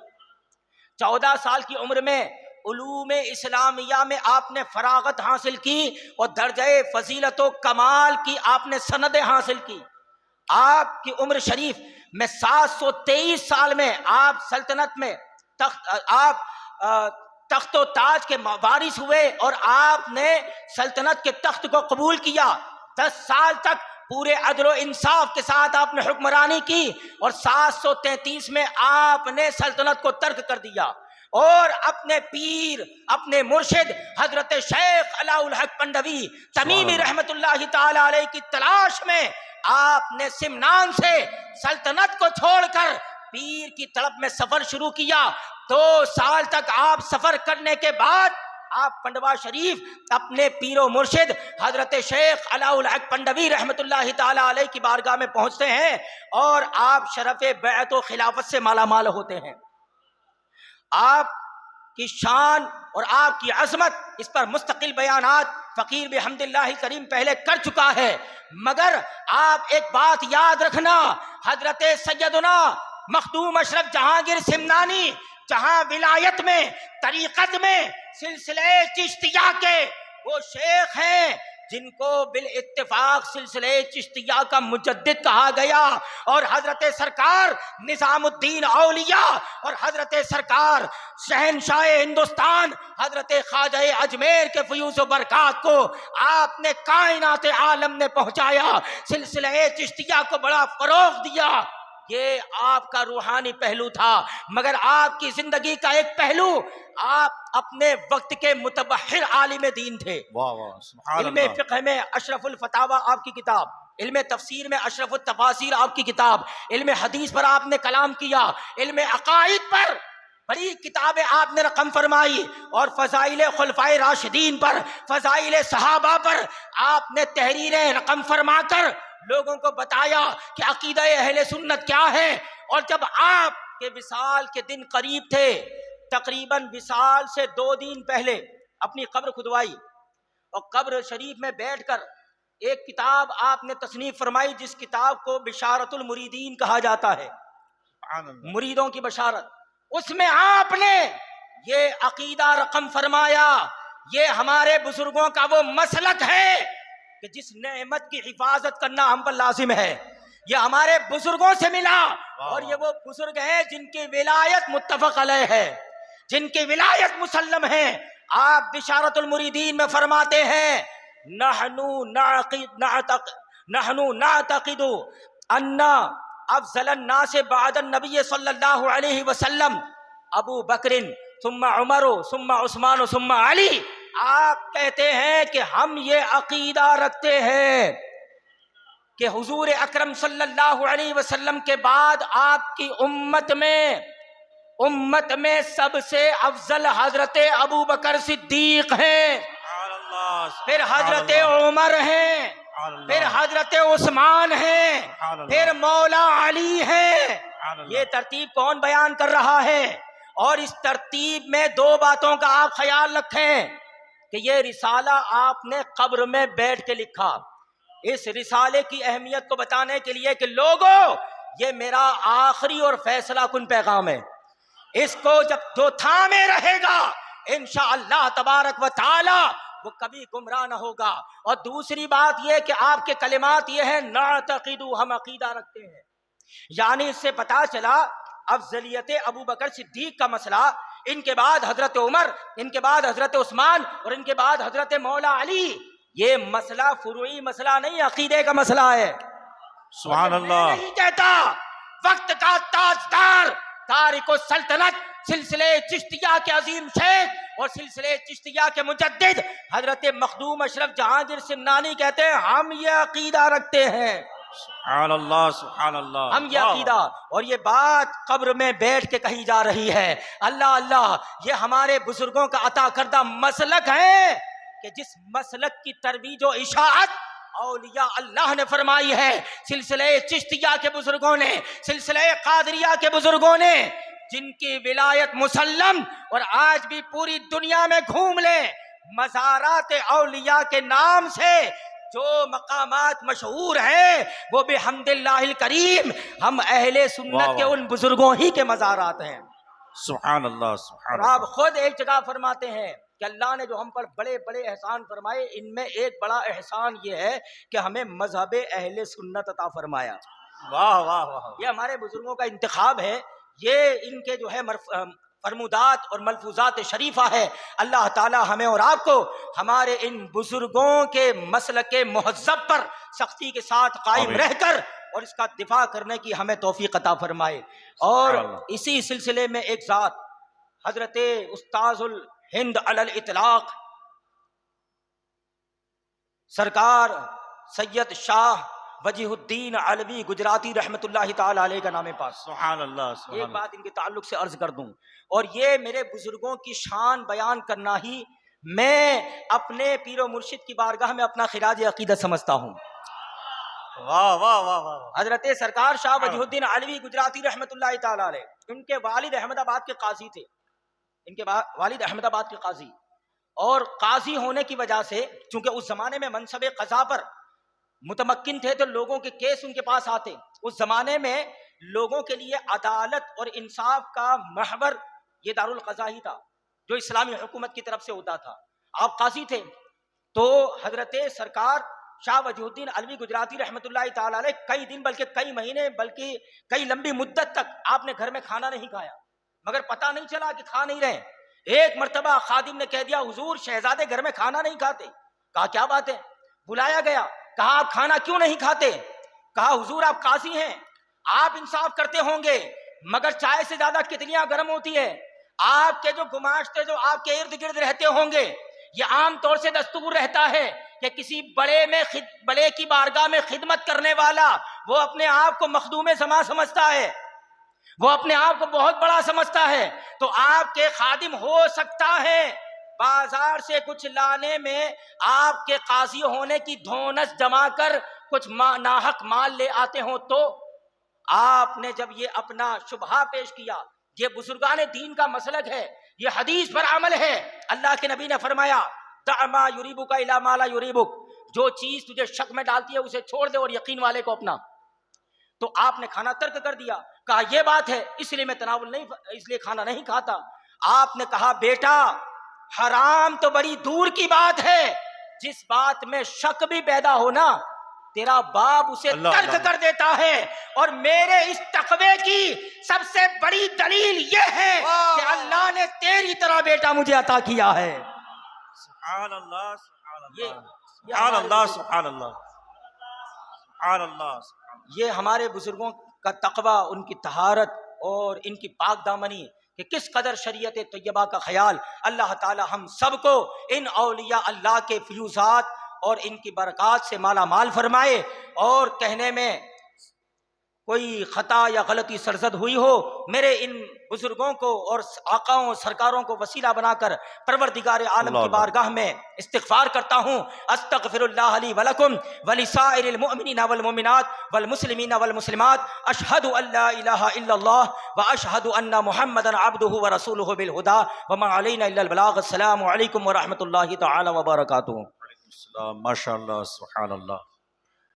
[SPEAKER 2] 14 سال کی عمر میں علوم اسلامیہ میں آپ نے فراغت حاصل کی، اور درجہ فضیلت و کمال کی آپ نے سندیں حاصل کی۔ آپ کی عمر شریف میں 723 سال میں آپ سلطنت میں تخت و تاج کے وارث ہوئے، اور آپ نے سلطنت کے تخت کو قبول کیا۔ 10 سال تک پورے عدل و انصاف کے ساتھ آپ نے حکمرانی کی، اور 733 میں آپ نے سلطنت کو ترک کر دیا، اور اپنے پیر، اپنے مرشد حضرت شیخ علاء الحق پنڈوی تمیمی رحمت اللہ تعالی علیہ کی تلاش میں آپ نے سمنان سے سلطنت کو چھوڑ کر پیر کی طلب میں سفر شروع کیا۔ 2 سال تک آپ سفر کرنے کے بعد آپ پنڈوا شریف اپنے پیر و مرشد حضرت شیخ علاء الحق پنڈوی رحمت اللہ تعالی علیہ کی بارگاہ میں پہنچتے ہیں، اور آپ شرف بیعت و خلافت سے مالا مال ہوتے ہیں۔ آپ کی شان اور آپ کی عظمت اس پر مستقل بیانات فقیر بحمد اللہ کریم پہلے کر چکا ہے، مگر آپ ایک بات یاد رکھنا، حضرت سیدنا مخدوم اشرف جہانگیر سمنانی جہاں ولایت میں، طریقت میں سلسلہ چشتیہ کے وہ شیخ ہیں جن کو بالاتفاق سلسلہ چشتیہ کا مجدد کہا گیا، اور حضرت سرکار نظام الدین اولیاء اور حضرت سرکار شہنشاہ ہندوستان حضرت خواجہ اجمیر کے فیوز و برکات کو آپ نے کائنات عالم نے پہنچایا، سلسلہ چشتیہ کو بڑا فروغ دیا۔ یہ آپ کا روحانی پہلو تھا، مگر آپ کی زندگی کا ایک پہلو، آپ اپنے وقت کے متبحر عالم دین تھے۔
[SPEAKER 1] واہ واہ، سبحان
[SPEAKER 2] علم
[SPEAKER 1] اللہ۔
[SPEAKER 2] فقہ میں اشرف الفتاوی آپ کی کتاب، علم تفسیر میں اشرف التفاسیر آپ کی کتاب، علم حدیث پر آپ نے کلام کیا، علم عقائد پر بڑی کتابیں آپ نے رقم فرمائی، اور فضائل خلفائے راشدین پر، فضائل صحابہ پر آپ نے تحریریں رقم فرما کر لوگوں کو بتایا کہ عقیدہ اہل سنت کیا ہے۔ اور جب آپ کے وصال کے دن قریب تھے، تقریباً وصال سے 2 دن پہلے اپنی قبر کھدوائی، اور قبر شریف میں بیٹھ کر ایک کتاب آپ نے تصنیف فرمائی، جس کتاب کو بشارت المریدین کہا جاتا ہے، مریدوں کی بشارت۔ اس میں آپ نے یہ عقیدہ رقم فرمایا، یہ ہمارے بزرگوں کا وہ مسلک ہے کہ جس نعمت کی حفاظت کرنا ہم پر لازم ہے، یہ ہمارے بزرگوں سے ملا، اور یہ وہ بزرگ ہیں جن کی ولایت متفق علیہ ہے، جن کی ولایت مسلم ہے۔ آپ بشارت المریدین میں فرماتے ہیں نحن نعتقد ان افضل الناس بعد النبی صلی اللہ علیہ وسلم ابو بکر ثم عمر ثم عثمان ثم علی. آپ کہتے ہیں کہ ہم یہ عقیدہ رکھتے ہیں کہ حضور اکرم صلی اللہ علیہ وسلم کے بعد آپ کی امت میں سب سے افضل حضرت ابو بکر صدیق ہیں، پھر حضرت عمر ہیں، پھر حضرت عثمان ہیں، پھر مولا علی ہیں. یہ ترتیب کون بیان کر رہا ہے؟ اور اس ترتیب میں دو باتوں کا آپ خیال رکھیں کہ یہ رسالہ آپ نے قبر میں بیٹھ کے لکھا. اس رسالے کی اہمیت کو بتانے کے لیے کہ لوگوں، یہ میرا آخری اور فیصلہ کن پیغام ہے. اس کو جب جو تھامے رہے گا انشاءاللہ تبارک و تعالی وہ کبھی گمراہ نہ ہوگا. اور دوسری بات یہ کہ آپ کے کلمات یہ ہیں نعتقد، ہم عقیدہ رکھتے ہیں، یعنی اس سے پتا چلا افضلیت ابو بکر صدیق کا مسئلہ، ان کے بعد حضرت عمر، ان کے بعد حضرت عثمان اور ان کے بعد حضرت مولا علی، یہ مسئلہ فروعی مسئلہ نہیں، عقیدے کا مسئلہ ہے.
[SPEAKER 1] سبحان اللہ.
[SPEAKER 2] میں نہیں کہتا وقت کا تاجدار تارک السلطنت سلسلے چشتیہ کے عظیم شیخ اور سلسلے چشتیہ کے مجدد حضرت مخدوم اشرف جہانگیر سمنانی کہتے ہیں ہم یہ عقیدہ رکھتے ہیں.
[SPEAKER 1] سبحان اللہ سبحان اللہ.
[SPEAKER 2] ہم یہ عقیدہ، اور یہ بات قبر میں بیٹھ کے کہی جا رہی ہے. اللہ اللہ، یہ ہمارے بزرگوں کا عطا کردہ مسلک ہے کہ جس مسلک کی ترویج و اشاعت اولیاء اللہ نے فرمائی ہے، سلسلہ چشتیہ کے بزرگوں نے، سلسلہ قادریہ کے بزرگوں نے، جن کی ولایت مسلم، اور آج بھی پوری دنیا میں گھوم لیں مزارات اولیاء کے نام سے جو مقامات مشہور ہیں وہ بحمد اللہ الکریم ہم اہل سنت کے ان بزرگوں ہی کے مزارات ہیں.
[SPEAKER 1] سبحان اللہ سبحان
[SPEAKER 2] اور آپ خود ایک جگہ فرماتے ہیں کہ اللہ نے جو ہم پر بڑے بڑے احسان فرمائے، ان میں ایک بڑا احسان یہ ہے کہ ہمیں مذہب اہل سنت عطا فرمایا.
[SPEAKER 1] واہ واہ واہ.
[SPEAKER 2] یہ ہمارے بزرگوں کا انتخاب ہے، یہ ان کے جو ہے فرمودات اور ملفوظات شریفہ ہے. اللہ تعالی ہمیں اور آپ کو ہمارے ان بزرگوں کے مسلک مہذب پر سختی کے ساتھ قائم رہ کر اور اس کا دفاع کرنے کی ہمیں توفیق عطا فرمائے. اور اسی سلسلے میں ایک ذات حضرت استاذ الہند علی الاطلاق سرکار سید شاہ وجیہ الدین علوی گجراتی رحمت اللہ تعالی علیہ کا نام پاک.
[SPEAKER 1] سبحان اللہ.
[SPEAKER 2] ایک بات ان کے تعلق سے عرض کر دوں، اور یہ میرے بزرگوں کی شان بیان کرنا ہی میں اپنے پیر و مرشد کی بارگاہ میں اپنا خراج عقیدت سمجھتا ہوں.
[SPEAKER 1] واہ واہ واہ واہ.
[SPEAKER 2] حضرت سرکار شاہ وجیہ الدین علوی گجراتی رحمت اللہ تعالی علیہ، ان کے والد احمد آباد کے قاضی تھے، ان کے والد احمد آباد کے قاضی، اور قاضی ہونے کی وجہ سے چونکہ اس زمانے میں منصب قضا پر متمکن تھے تو لوگوں کے کیس ان کے پاس آتے. اس زمانے میں لوگوں کے لیے عدالت اور انصاف کا محور یہ دارالقضا ہی تھا جو اسلامی حکومت کی طرف سے ہوتا تھا. آپ قاضی تھے تو حضرت سرکار شاہ وجیہ الدین علوی گجراتی رحمت اللہ تعالی علیہ کئی دن بلکہ کئی مہینے بلکہ کئی لمبی مدت تک آپ نے گھر میں کھانا نہیں کھایا، مگر پتہ نہیں چلا کہ کھا نہیں رہے. ایک مرتبہ خادم نے کہہ دیا حضور شہزادے گھر میں کھانا نہیں کھاتے. کہا کیا بات ہے؟ بلایا گیا، کہا آپ کھانا کیوں نہیں کھاتے؟ کہا حضور آپ قاضی ہیں، آپ انصاف کرتے ہوں گے، مگر چائے سے زیادہ کتنیاں گرم ہوتی ہے. آپ کے جو گماشتے جو آپ کے ارد گرد رہتے ہوں گے، یہ عام طور سے دستور رہتا ہے کہ کسی بڑے کی بارگاہ میں خدمت کرنے والا وہ اپنے آپ کو مخدوم زماں سمجھتا ہے، وہ اپنے آپ کو بہت بڑا سمجھتا ہے. تو آپ کے خادم ہو سکتا ہے بازار سے کچھ لانے میں آپ کے قاضی ہونے کی دھونس جما کر کچھ ناحق مال لے آتے ہوں. تو آپ نے جب یہ اپنا شبہہ پیش کیا، یہ بزرگان دین کا مسلک ہے، یہ حدیث پر عمل ہے. اللہ کے نبی نے فرمایا دع ما یریبک الی ما لا یریبک، جو چیز تجھے شک میں ڈالتی ہے اسے چھوڑ دے اور یقین والے کو اپنا. تو آپ نے کھانا ترک کر دیا، کہا یہ بات ہے اس لیے میں تناول نہیں، اس لیے کھانا نہیں کھاتا. آپ نے کہا بیٹا حرام تو بڑی دور کی بات ہے، جس بات میں شک بھی پیدا ہونا تیرا باپ اسے ترک کر دیتا ہے. اور میرے اس تقوی کی سب سے بڑی دلیل یہ ہے کہ اللہ نے تیری طرح بیٹا مجھے عطا کیا ہے.
[SPEAKER 1] سبحان اللہ سبحان اللہ.
[SPEAKER 3] سبحان اللہ سبحان اللہ سبحان اللہ.
[SPEAKER 2] یہ ہمارے بزرگوں کا تقوی، ان کی طہارت اور ان کی پاک دامنی کہ کس قدر شریعت طیبہ کا خیال. اللہ تعالی ہم سب کو ان اولیاء اللہ کے فیوزات اور ان کی برکات سے مالا مال فرمائے. اور کہنے میں کوئی خطا یا غلطی سرزد ہوئی ہو، میرے ان بزرگوں کو اور آقاؤں سرکاروں کو وسیلہ بنا کر پروردگار عالم کی بارگاہ میں استغفار کرتا ہوں. استغفر اللہ لی ولکم ولسائر المؤمنین والمؤمنات والمسلمین والمسلمات. اشہد ان لا الہ الا اللہ واشہد ان محمدا عبدہ ورسولہ بالہدی وما علینا الا البلاغ. السلام علیکم ورحمۃ اللہ تعالی وبرکاتہ.
[SPEAKER 1] السلام. ماشاء اللہ سبحان اللہ.